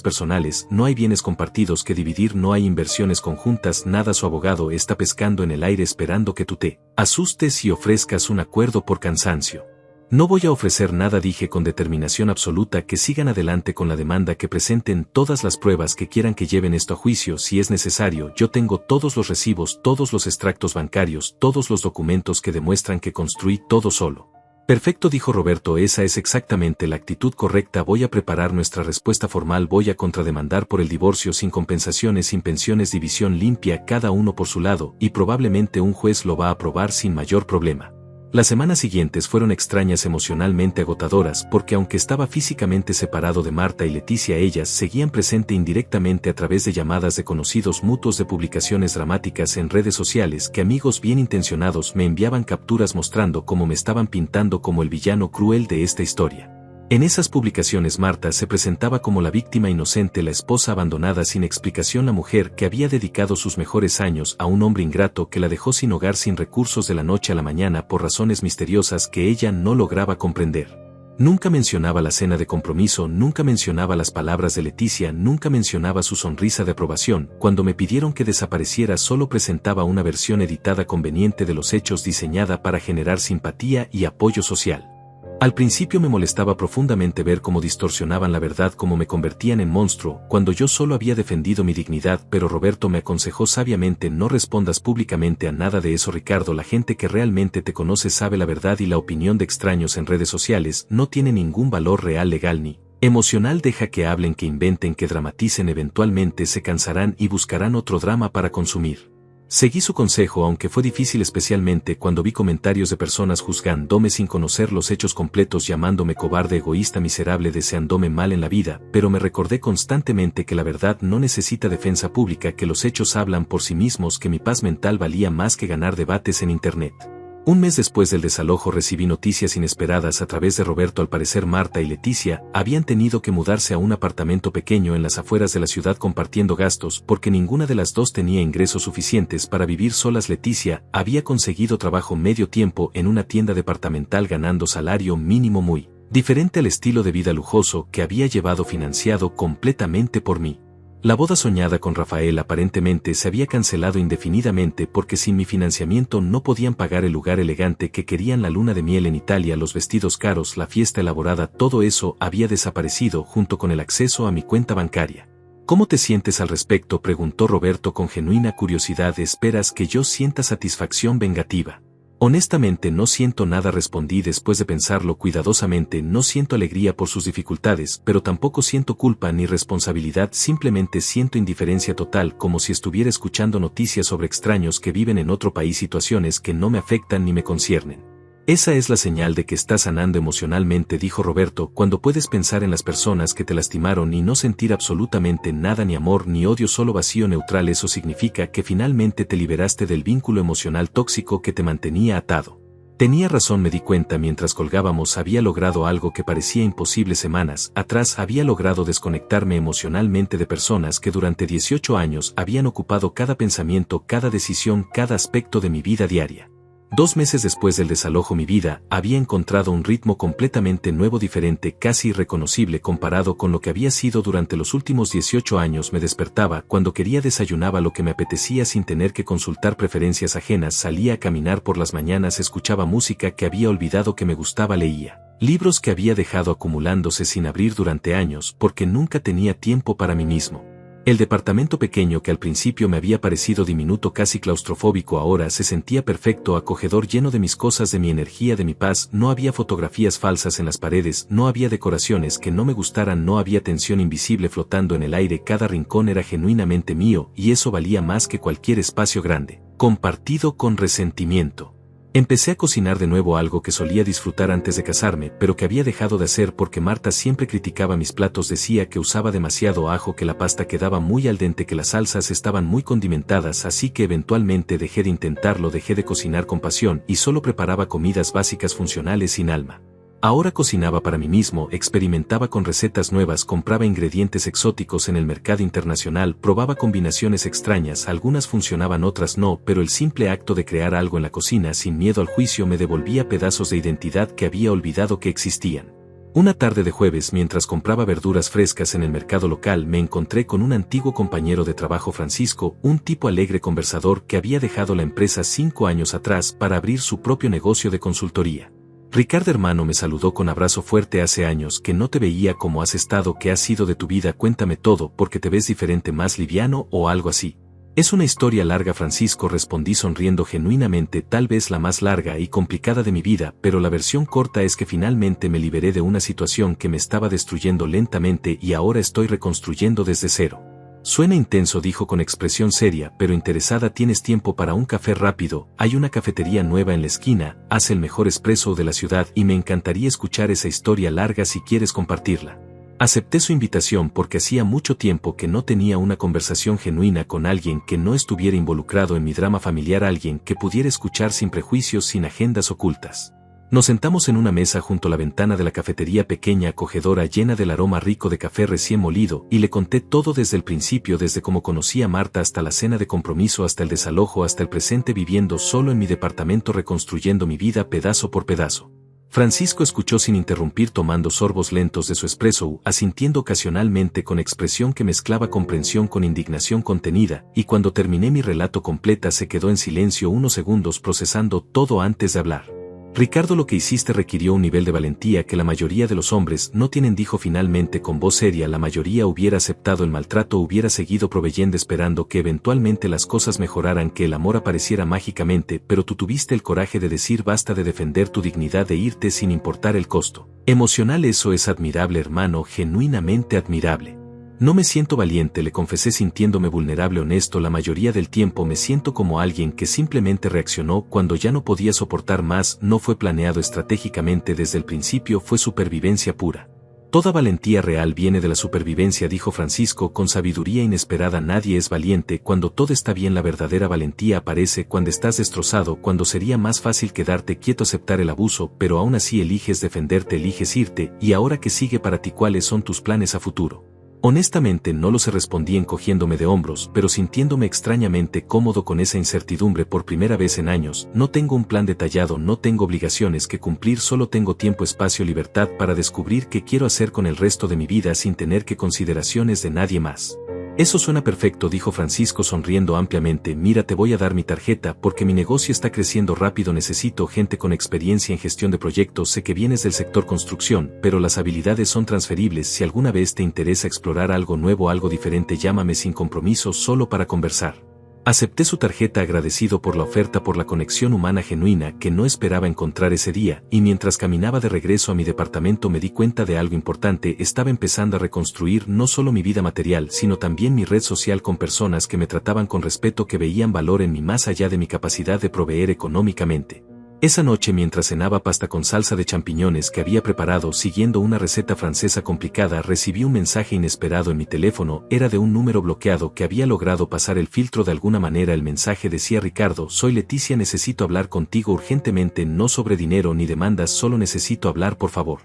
personales. No hay bienes compartidos que dividir, no hay inversiones conjuntas, nada. Su abogado está pescando en el aire esperando que tú te asustes y ofrezcas un acuerdo por cansancio. No voy a ofrecer nada, dije con determinación absoluta. Que sigan adelante con la demanda, que presenten todas las pruebas que quieran, que lleven esto a juicio si es necesario. Yo tengo todos los recibos, todos los extractos bancarios, todos los documentos que demuestran que construí todo solo. Perfecto, dijo Roberto, esa es exactamente la actitud correcta. Voy a preparar nuestra respuesta formal. Voy a contrademandar por el divorcio, sin compensaciones, sin pensiones, división limpia, cada uno por su lado, y probablemente un juez lo va a aprobar sin mayor problema. Las semanas siguientes fueron extrañas, emocionalmente agotadoras, porque aunque estaba físicamente separado de Marta y Leticia, ellas seguían presente indirectamente a través de llamadas de conocidos mutuos, de publicaciones dramáticas en redes sociales, que amigos bien intencionados me enviaban capturas mostrando cómo me estaban pintando como el villano cruel de esta historia. En esas publicaciones Marta se presentaba como la víctima inocente, la esposa abandonada sin explicación, la mujer que había dedicado sus mejores años a un hombre ingrato que la dejó sin hogar, sin recursos, de la noche a la mañana por razones misteriosas que ella no lograba comprender. Nunca mencionaba la cena de compromiso, nunca mencionaba las palabras de Leticia, nunca mencionaba su sonrisa de aprobación. Cuando me pidieron que desapareciera, solo presentaba una versión editada conveniente de los hechos, diseñada para generar simpatía y apoyo social. Al principio me molestaba profundamente ver cómo distorsionaban la verdad, cómo me convertían en monstruo, cuando yo solo había defendido mi dignidad, pero Roberto me aconsejó sabiamente: no respondas públicamente a nada de eso, Ricardo. La gente que realmente te conoce sabe la verdad, y la opinión de extraños en redes sociales no tiene ningún valor real, legal ni emocional. Deja que hablen, que inventen, que dramaticen. Eventualmente se cansarán y buscarán otro drama para consumir. Seguí su consejo, aunque fue difícil, especialmente cuando vi comentarios de personas juzgándome sin conocer los hechos completos, llamándome cobarde, egoísta, miserable, deseándome mal en la vida, pero me recordé constantemente que la verdad no necesita defensa pública, que los hechos hablan por sí mismos, que mi paz mental valía más que ganar debates en internet. Un mes después del desalojo recibí noticias inesperadas a través de Roberto. Al parecer Marta y Leticia habían tenido que mudarse a un apartamento pequeño en las afueras de la ciudad, compartiendo gastos porque ninguna de las dos tenía ingresos suficientes para vivir solas. Leticia había conseguido trabajo medio tiempo en una tienda departamental ganando salario mínimo, muy diferente al estilo de vida lujoso que había llevado, financiado completamente por mí. La boda soñada con Rafael aparentemente se había cancelado indefinidamente porque sin mi financiamiento no podían pagar el lugar elegante que querían, la luna de miel en Italia, los vestidos caros, la fiesta elaborada, todo eso había desaparecido junto con el acceso a mi cuenta bancaria. ¿Cómo te sientes al respecto?, preguntó Roberto con genuina curiosidad. ¿Esperas que yo sienta satisfacción vengativa? Honestamente no siento nada, respondí después de pensarlo cuidadosamente. No siento alegría por sus dificultades, pero tampoco siento culpa ni responsabilidad, simplemente siento indiferencia total, como si estuviera escuchando noticias sobre extraños que viven en otro país, situaciones que no me afectan ni me conciernen. Esa es la señal de que estás sanando emocionalmente, dijo Roberto, cuando puedes pensar en las personas que te lastimaron y no sentir absolutamente nada, ni amor ni odio, solo vacío neutral. Eso significa que finalmente te liberaste del vínculo emocional tóxico que te mantenía atado. Tenía razón, me di cuenta mientras colgábamos. Había logrado algo que parecía imposible semanas atrás. Había logrado desconectarme emocionalmente de personas que durante 18 años habían ocupado cada pensamiento, cada decisión, cada aspecto de mi vida diaria. 2 meses después del desalojo, mi vida había encontrado un ritmo completamente nuevo, diferente, casi irreconocible comparado con lo que había sido durante los últimos 18 años. Me despertaba cuando quería, desayunaba lo que me apetecía sin tener que consultar preferencias ajenas, salía a caminar por las mañanas, escuchaba música que había olvidado que me gustaba, leía libros que había dejado acumulándose sin abrir durante años porque nunca tenía tiempo para mí mismo. El departamento pequeño que al principio me había parecido diminuto, casi claustrofóbico, ahora se sentía perfecto, acogedor, lleno de mis cosas, de mi energía, de mi paz. No había fotografías falsas en las paredes, no había decoraciones que no me gustaran, no había tensión invisible flotando en el aire. Cada rincón era genuinamente mío, y eso valía más que cualquier espacio grande, compartido con resentimiento. Empecé a cocinar de nuevo, algo que solía disfrutar antes de casarme, pero que había dejado de hacer porque Marta siempre criticaba mis platos, decía que usaba demasiado ajo, que la pasta quedaba muy al dente, que las salsas estaban muy condimentadas, así que eventualmente dejé de intentarlo, dejé de cocinar con pasión y solo preparaba comidas básicas funcionales sin alma. Ahora cocinaba para mí mismo, experimentaba con recetas nuevas, compraba ingredientes exóticos en el mercado internacional, probaba combinaciones extrañas, algunas funcionaban, otras no, pero el simple acto de crear algo en la cocina sin miedo al juicio me devolvía pedazos de identidad que había olvidado que existían. Una tarde de jueves, mientras compraba verduras frescas en el mercado local, me encontré con un antiguo compañero de trabajo, Francisco, un tipo alegre, conversador, que había dejado la empresa 5 años atrás para abrir su propio negocio de consultoría. Ricardo, hermano, me saludó con abrazo fuerte. Hace años que no te veía. ¿Cómo has estado? ¿Qué ha sido de tu vida? Cuéntame todo, porque te ves diferente, más liviano o algo así. Es una historia larga, Francisco, respondí sonriendo genuinamente, tal vez la más larga y complicada de mi vida, pero la versión corta es que finalmente me liberé de una situación que me estaba destruyendo lentamente y ahora estoy reconstruyendo desde cero. Suena intenso, dijo con expresión seria pero interesada. ¿Tienes tiempo para un café rápido? Hay una cafetería nueva en la esquina, hace el mejor espresso de la ciudad y me encantaría escuchar esa historia larga si quieres compartirla. Acepté su invitación porque hacía mucho tiempo que no tenía una conversación genuina con alguien que no estuviera involucrado en mi drama familiar, alguien que pudiera escuchar sin prejuicios, sin agendas ocultas. Nos sentamos en una mesa junto a la ventana de la cafetería, pequeña, acogedora, llena del aroma rico de café recién molido, y le conté todo desde el principio, desde cómo conocí a Marta hasta la cena de compromiso, hasta el desalojo, hasta el presente, viviendo solo en mi departamento, reconstruyendo mi vida pedazo por pedazo. Francisco escuchó sin interrumpir, tomando sorbos lentos de su espresso, asintiendo ocasionalmente con expresión que mezclaba comprensión con indignación contenida, y cuando terminé mi relato completa se quedó en silencio unos segundos procesando todo antes de hablar. Ricardo, lo que hiciste requirió un nivel de valentía que la mayoría de los hombres no tienen, dijo finalmente con voz seria. La mayoría hubiera aceptado el maltrato, hubiera seguido proveyendo esperando que eventualmente las cosas mejoraran, que el amor apareciera mágicamente, pero tú tuviste el coraje de decir basta, de defender tu dignidad, de irte sin importar el costo emocional. Eso es admirable, hermano, genuinamente admirable. No me siento valiente, le confesé sintiéndome vulnerable, honesto. La mayoría del tiempo me siento como alguien que simplemente reaccionó cuando ya no podía soportar más. No fue planeado estratégicamente desde el principio, fue supervivencia pura. Toda valentía real viene de la supervivencia, dijo Francisco con sabiduría inesperada. Nadie es valiente cuando todo está bien, la verdadera valentía aparece cuando estás destrozado, cuando sería más fácil quedarte quieto, aceptar el abuso, pero aún así eliges defenderte, eliges irte. ¿Y ahora qué sigue para ti? ¿Cuáles son tus planes a futuro? Honestamente no lo sé, respondí encogiéndome de hombros, pero sintiéndome extrañamente cómodo con esa incertidumbre. Por primera vez en años, no tengo un plan detallado, no tengo obligaciones que cumplir, solo tengo tiempo, espacio, libertad para descubrir qué quiero hacer con el resto de mi vida sin tener que consideraciones de nadie más. Eso suena perfecto, dijo Francisco sonriendo ampliamente. Mira, te voy a dar mi tarjeta porque mi negocio está creciendo rápido, necesito gente con experiencia en gestión de proyectos, sé que vienes del sector construcción, pero las habilidades son transferibles, si alguna vez te interesa explorar algo nuevo, algo diferente, llámame sin compromiso, solo para conversar. Acepté su tarjeta agradecido por la oferta, por la conexión humana genuina que no esperaba encontrar ese día, y mientras caminaba de regreso a mi departamento me di cuenta de algo importante: estaba empezando a reconstruir no solo mi vida material, sino también mi red social, con personas que me trataban con respeto, que veían valor en mí más allá de mi capacidad de proveer económicamente. Esa noche, mientras cenaba pasta con salsa de champiñones que había preparado siguiendo una receta francesa complicada, recibí un mensaje inesperado en mi teléfono. Era de un número bloqueado que había logrado pasar el filtro de alguna manera. El mensaje decía: Ricardo, soy Leticia, necesito hablar contigo urgentemente, no sobre dinero ni demandas, solo necesito hablar, por favor.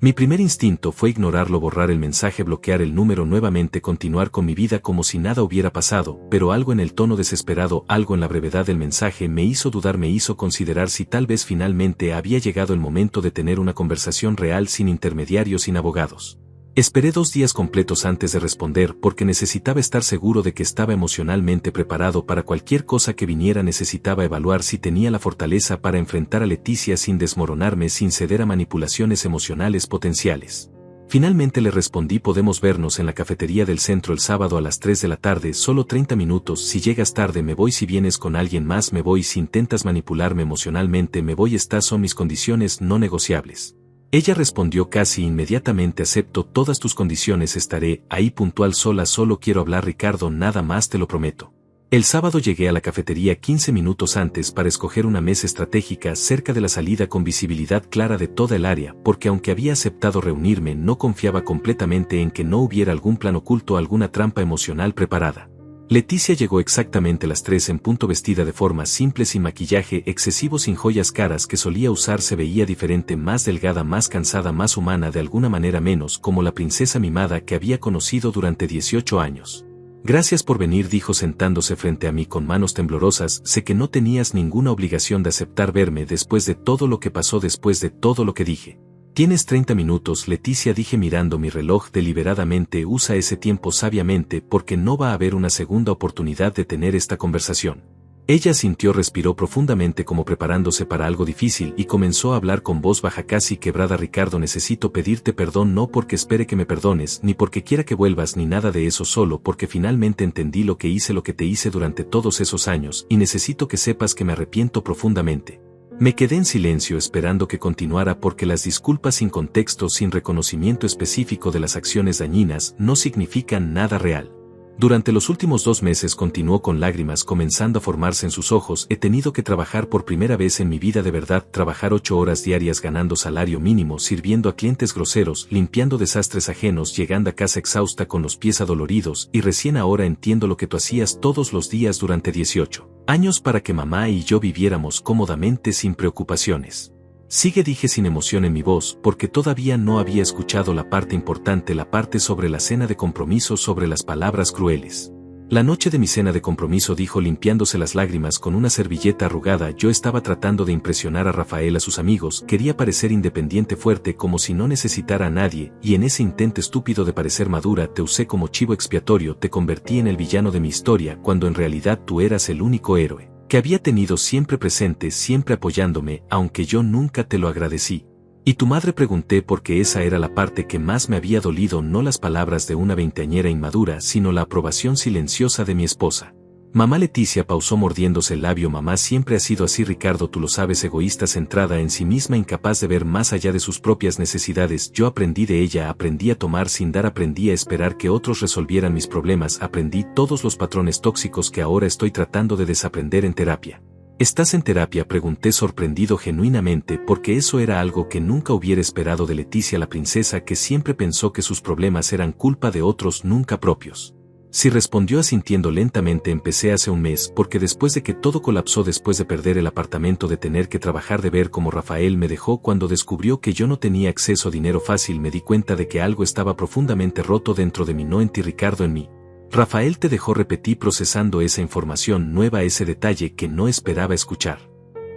Mi primer instinto fue ignorarlo, borrar el mensaje, bloquear el número nuevamente, continuar con mi vida como si nada hubiera pasado, pero algo en el tono desesperado, algo en la brevedad del mensaje me hizo dudar, me hizo considerar si tal vez finalmente había llegado el momento de tener una conversación real, sin intermediarios, sin abogados. Esperé 2 días completos antes de responder porque necesitaba estar seguro de que estaba emocionalmente preparado para cualquier cosa que viniera. Necesitaba evaluar si tenía la fortaleza para enfrentar a Leticia sin desmoronarme, sin ceder a manipulaciones emocionales potenciales. Finalmente le respondí: podemos vernos en la cafetería del centro el sábado a las 3 de la tarde, solo 30 minutos, si llegas tarde me voy, si vienes con alguien más me voy, si intentas manipularme emocionalmente me voy, estas son mis condiciones no negociables. Ella respondió casi inmediatamente: acepto todas tus condiciones, estaré ahí puntual, solo quiero hablar, Ricardo, nada más, te lo prometo. El sábado llegué a la cafetería 15 minutos antes para escoger una mesa estratégica cerca de la salida con visibilidad clara de toda el área, porque aunque había aceptado reunirme no confiaba completamente en que no hubiera algún plan oculto, alguna trampa emocional preparada. Leticia llegó exactamente a las 3 en punto, vestida de forma simple, sin maquillaje excesivo, sin joyas caras que solía usar. Se veía diferente, más delgada, más cansada, más humana, de alguna manera menos como la princesa mimada que había conocido durante 18 años. Gracias por venir, dijo sentándose frente a mí con manos temblorosas. Sé que no tenías ninguna obligación de aceptar verme después de todo lo que pasó, después de todo lo que dije. Tienes 30 minutos, Leticia, dije mirando mi reloj deliberadamente. Usa ese tiempo sabiamente porque no va a haber una segunda oportunidad de tener esta conversación. Ella sintió, respiró profundamente como preparándose para algo difícil y comenzó a hablar con voz baja, casi quebrada: Ricardo, necesito pedirte perdón, no porque espere que me perdones, ni porque quiera que vuelvas, ni nada de eso, solo porque finalmente entendí lo que te hice durante todos esos años, y necesito que sepas que me arrepiento profundamente. Me quedé en silencio esperando que continuara, porque las disculpas sin contexto, sin reconocimiento específico de las acciones dañinas, no significan nada real. Durante los últimos 2 meses, continuó con lágrimas comenzando a formarse en sus ojos, he tenido que trabajar por primera vez en mi vida, de verdad, trabajar 8 horas diarias ganando salario mínimo, sirviendo a clientes groseros, limpiando desastres ajenos, llegando a casa exhausta con los pies adoloridos, y recién ahora entiendo lo que tú hacías todos los días durante 18 años para que mamá y yo viviéramos cómodamente sin preocupaciones. Sigue, dije sin emoción en mi voz, porque todavía no había escuchado la parte importante, la parte sobre la cena de compromiso, sobre las palabras crueles. La noche de mi cena de compromiso, dijo limpiándose las lágrimas con una servilleta arrugada, yo estaba tratando de impresionar a Rafael, a sus amigos, quería parecer independiente, fuerte, como si no necesitara a nadie, y en ese intento estúpido de parecer madura te usé como chivo expiatorio, te convertí en el villano de mi historia, cuando en realidad tú eras el único héroe que había tenido, siempre presente, siempre apoyándome, aunque yo nunca te lo agradecí. ¿Y tu madre?, pregunté, porque esa era la parte que más me había dolido, no las palabras de una veinteañera inmadura, sino la aprobación silenciosa de mi esposa. Mamá. Leticia pausó mordiéndose el labio. Mamá siempre ha sido así, Ricardo, tú lo sabes, egoísta, centrada en sí misma, incapaz de ver más allá de sus propias necesidades. Yo aprendí de ella, aprendí a tomar sin dar, aprendí a esperar que otros resolvieran mis problemas, aprendí todos los patrones tóxicos que ahora estoy tratando de desaprender en terapia. ¿Estás en terapia?, pregunté sorprendido genuinamente, porque eso era algo que nunca hubiera esperado de Leticia, la princesa que siempre pensó que sus problemas eran culpa de otros, nunca propios. Sí, respondió asintiendo lentamente. Empecé hace un mes, porque después de que todo colapsó, después de perder el apartamento, de tener que trabajar, de ver cómo Rafael me dejó, cuando descubrió que yo no tenía acceso a dinero fácil, me di cuenta de que algo estaba profundamente roto dentro de mí. No en ti, Ricardo, en mí. Rafael te dejó, repetí procesando esa información nueva, ese detalle que no esperaba escuchar.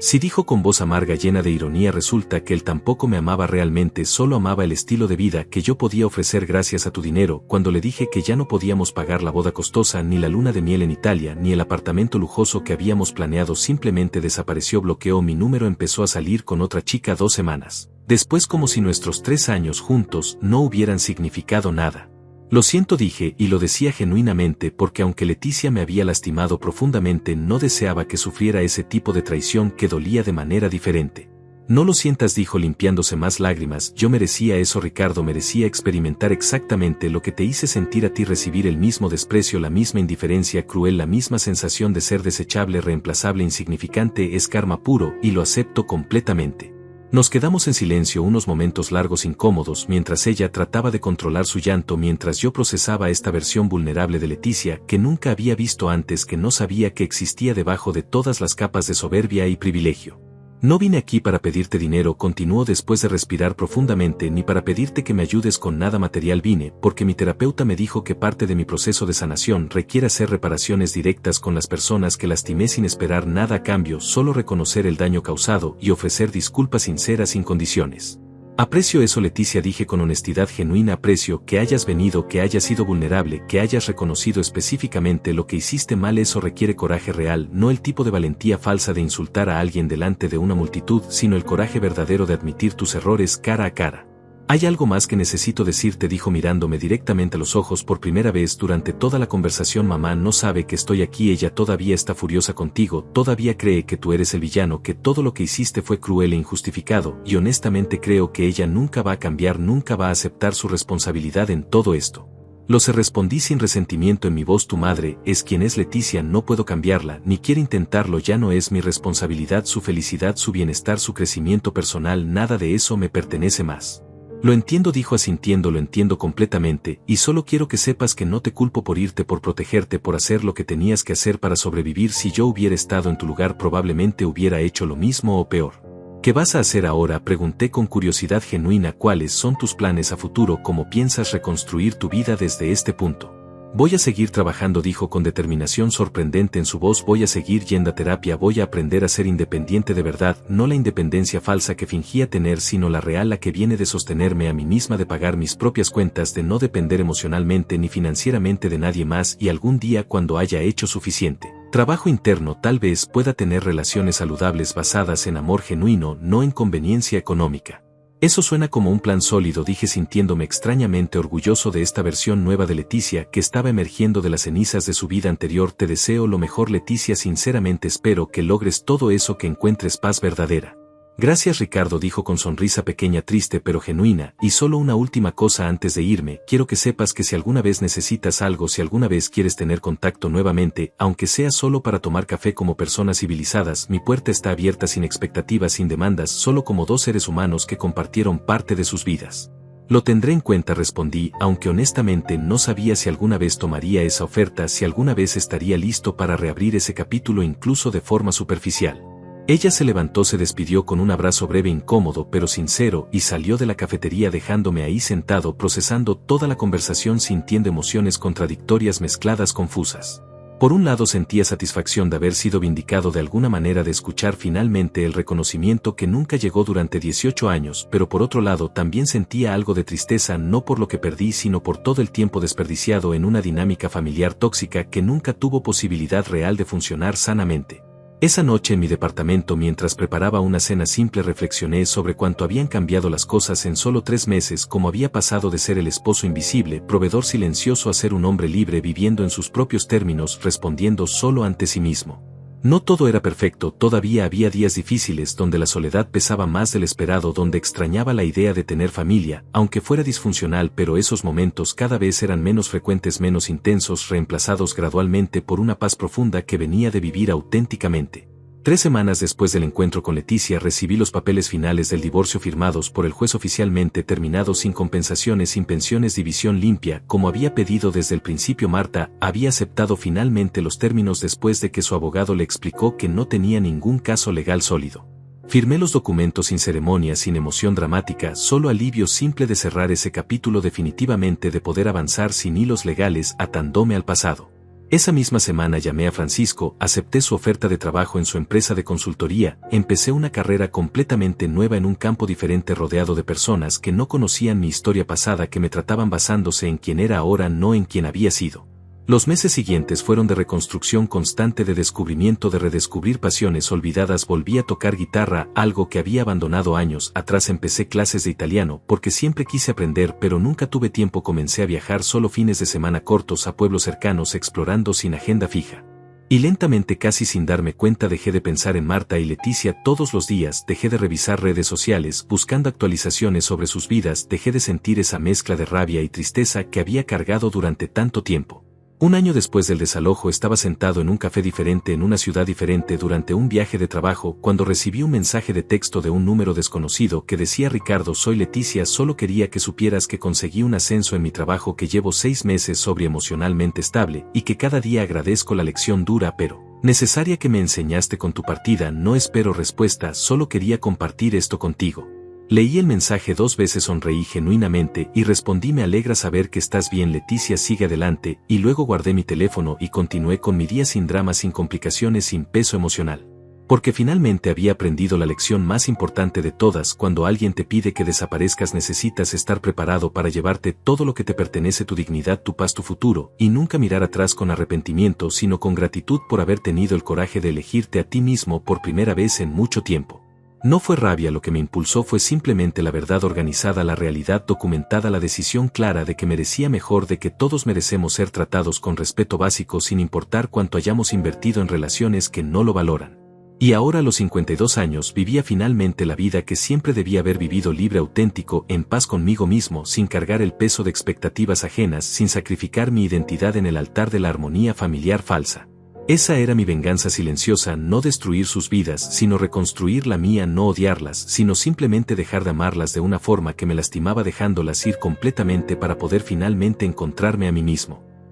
Si dijo con voz amarga llena de ironía, resulta que él tampoco me amaba realmente, solo amaba el estilo de vida que yo podía ofrecer gracias a tu dinero. Cuando le dije que ya no podíamos pagar la boda costosa, ni la luna de miel en Italia, ni el apartamento lujoso que habíamos planeado, simplemente desapareció, bloqueó mi número, empezó a salir con otra chica 2 semanas después, como si nuestros 3 años juntos no hubieran significado nada. Lo siento, dije, y lo decía genuinamente, porque aunque Leticia me había lastimado profundamente, no deseaba que sufriera ese tipo de traición que dolía de manera diferente. No lo sientas, dijo limpiándose más lágrimas, yo merecía eso, Ricardo, merecía experimentar exactamente lo que te hice sentir a ti, recibir el mismo desprecio, la misma indiferencia cruel, la misma sensación de ser desechable, reemplazable, insignificante. Es karma puro, y lo acepto completamente. Nos quedamos en silencio unos momentos largos, incómodos, mientras ella trataba de controlar su llanto, mientras yo procesaba esta versión vulnerable de Leticia que nunca había visto antes, que no sabía que existía debajo de todas las capas de soberbia y privilegio. No vine aquí para pedirte dinero, continuó después de respirar profundamente, ni para pedirte que me ayudes con nada material. Vine porque mi terapeuta me dijo que parte de mi proceso de sanación requiere hacer reparaciones directas con las personas que lastimé sin esperar nada a cambio, solo reconocer el daño causado y ofrecer disculpas sinceras sin condiciones. Aprecio eso, Leticia, dije con honestidad genuina, aprecio que hayas venido, que hayas sido vulnerable, que hayas reconocido específicamente lo que hiciste mal. Eso requiere coraje real, no el tipo de valentía falsa de insultar a alguien delante de una multitud, sino el coraje verdadero de admitir tus errores cara a cara. Hay algo más que necesito decirte, dijo mirándome directamente a los ojos por primera vez durante toda la conversación. Mamá no sabe que estoy aquí, ella todavía está furiosa contigo, todavía cree que tú eres el villano, que todo lo que hiciste fue cruel e injustificado, y honestamente creo que ella nunca va a cambiar, nunca va a aceptar su responsabilidad en todo esto. Lo sé, respondí sin resentimiento en mi voz. Tu madre es quien es, Leticia, no puedo cambiarla, ni quiero intentarlo, ya no es mi responsabilidad, su felicidad, su bienestar, su crecimiento personal, nada de eso me pertenece más. Lo entiendo, dijo asintiendo, lo entiendo completamente, y solo quiero que sepas que no te culpo por irte, por protegerte, por hacer lo que tenías que hacer para sobrevivir. Si yo hubiera estado en tu lugar probablemente hubiera hecho lo mismo o peor. ¿Qué vas a hacer ahora?, pregunté con curiosidad genuina. ¿Cuáles son tus planes a futuro? ¿Cómo piensas reconstruir tu vida desde este punto? Voy a seguir trabajando, dijo con determinación sorprendente en su voz. Voy a seguir yendo a terapia, voy a aprender a ser independiente de verdad, no la independencia falsa que fingía tener, sino la real, la que viene de sostenerme a mí misma, de pagar mis propias cuentas, de no depender emocionalmente ni financieramente de nadie más, y algún día, cuando haya hecho suficiente trabajo interno, tal vez pueda tener relaciones saludables basadas en amor genuino, no en conveniencia económica. Eso suena como un plan sólido, dije sintiéndome extrañamente orgulloso de esta versión nueva de Leticia que estaba emergiendo de las cenizas de su vida anterior. Te deseo lo mejor, Leticia, sinceramente espero que logres todo eso, que encuentres paz verdadera. Gracias, Ricardo, dijo con sonrisa pequeña, triste pero genuina. Y solo una última cosa antes de irme, quiero que sepas que si alguna vez necesitas algo, si alguna vez quieres tener contacto nuevamente, aunque sea solo para tomar café como personas civilizadas, mi puerta está abierta, sin expectativas, sin demandas, solo como 2 seres humanos que compartieron parte de sus vidas. Lo tendré en cuenta, respondí, aunque honestamente no sabía si alguna vez tomaría esa oferta, si alguna vez estaría listo para reabrir ese capítulo, incluso de forma superficial. Ella se levantó, se despidió con un abrazo breve, incómodo pero sincero, y salió de la cafetería dejándome ahí sentado procesando toda la conversación, sintiendo emociones contradictorias mezcladas, confusas. Por un lado sentía satisfacción de haber sido vindicado de alguna manera, de escuchar finalmente el reconocimiento que nunca llegó durante 18 años, pero por otro lado también sentía algo de tristeza, no por lo que perdí, sino por todo el tiempo desperdiciado en una dinámica familiar tóxica que nunca tuvo posibilidad real de funcionar sanamente. Esa noche en mi departamento, mientras preparaba una cena simple, reflexioné sobre cuánto habían cambiado las cosas en solo 3 meses, cómo había pasado de ser el esposo invisible, proveedor silencioso, a ser un hombre libre, viviendo en sus propios términos, respondiendo solo ante sí mismo. No todo era perfecto, todavía había días difíciles donde la soledad pesaba más del esperado, donde extrañaba la idea de tener familia, aunque fuera disfuncional, pero esos momentos cada vez eran menos frecuentes, menos intensos, reemplazados gradualmente por una paz profunda que venía de vivir auténticamente. 3 semanas después del encuentro con Leticia recibí los papeles finales del divorcio firmados por el juez, oficialmente terminados, sin compensaciones, sin pensiones, división limpia, como había pedido desde el principio. Marta había aceptado finalmente los términos después de que su abogado le explicó que no tenía ningún caso legal sólido. Firmé los documentos sin ceremonia, sin emoción dramática, solo alivio simple de cerrar ese capítulo definitivamente, de poder avanzar sin hilos legales atándome al pasado. Esa misma semana llamé a Francisco, acepté su oferta de trabajo en su empresa de consultoría, empecé una carrera completamente nueva en un campo diferente rodeado de personas que no conocían mi historia pasada, que me trataban basándose en quien era ahora, no en quien había sido. Los meses siguientes fueron de reconstrucción constante, de descubrimiento, de redescubrir pasiones olvidadas. Volví a tocar guitarra, algo que había abandonado años atrás. Empecé clases de italiano porque siempre quise aprender, pero nunca tuve tiempo. Comencé a viajar solo fines de semana cortos a pueblos cercanos, explorando sin agenda fija. Y lentamente, casi sin darme cuenta, dejé de pensar en Marta y Leticia todos los días, dejé de revisar redes sociales buscando actualizaciones sobre sus vidas, dejé de sentir esa mezcla de rabia y tristeza que había cargado durante tanto tiempo. Un año después del desalojo estaba sentado en un café diferente en una ciudad diferente durante un viaje de trabajo cuando recibí un mensaje de texto de un número desconocido que decía: Ricardo, soy Leticia, solo quería que supieras que conseguí un ascenso en mi trabajo, que llevo 6 meses sobria, emocionalmente estable y que cada día agradezco la lección dura pero necesaria que me enseñaste con tu partida. No espero respuesta, solo quería compartir esto contigo. Leí el mensaje 2 veces, sonreí genuinamente y respondí: me alegra saber que estás bien, Leticia, sigue adelante. Y luego guardé mi teléfono y continué con mi día sin drama, sin complicaciones, sin peso emocional. Porque finalmente había aprendido la lección más importante de todas: cuando alguien te pide que desaparezcas, necesitas estar preparado para llevarte todo lo que te pertenece, tu dignidad, tu paz, tu futuro, y nunca mirar atrás con arrepentimiento, sino con gratitud por haber tenido el coraje de elegirte a ti mismo por primera vez en mucho tiempo. No fue rabia lo que me impulsó, fue simplemente la verdad organizada, la realidad documentada, la decisión clara de que merecía mejor, de que todos merecemos ser tratados con respeto básico sin importar cuánto hayamos invertido en relaciones que no lo valoran. Y ahora, a los 52 años, vivía finalmente la vida que siempre debía haber vivido, libre, auténtico, en paz conmigo mismo, sin cargar el peso de expectativas ajenas, sin sacrificar mi identidad en el altar de la armonía familiar falsa. Esa era mi venganza silenciosa: no destruir sus vidas, sino reconstruir la mía, no odiarlas, sino simplemente dejar de amarlas de una forma que me lastimaba, dejándolas ir completamente para poder finalmente encontrarme a mí mismo.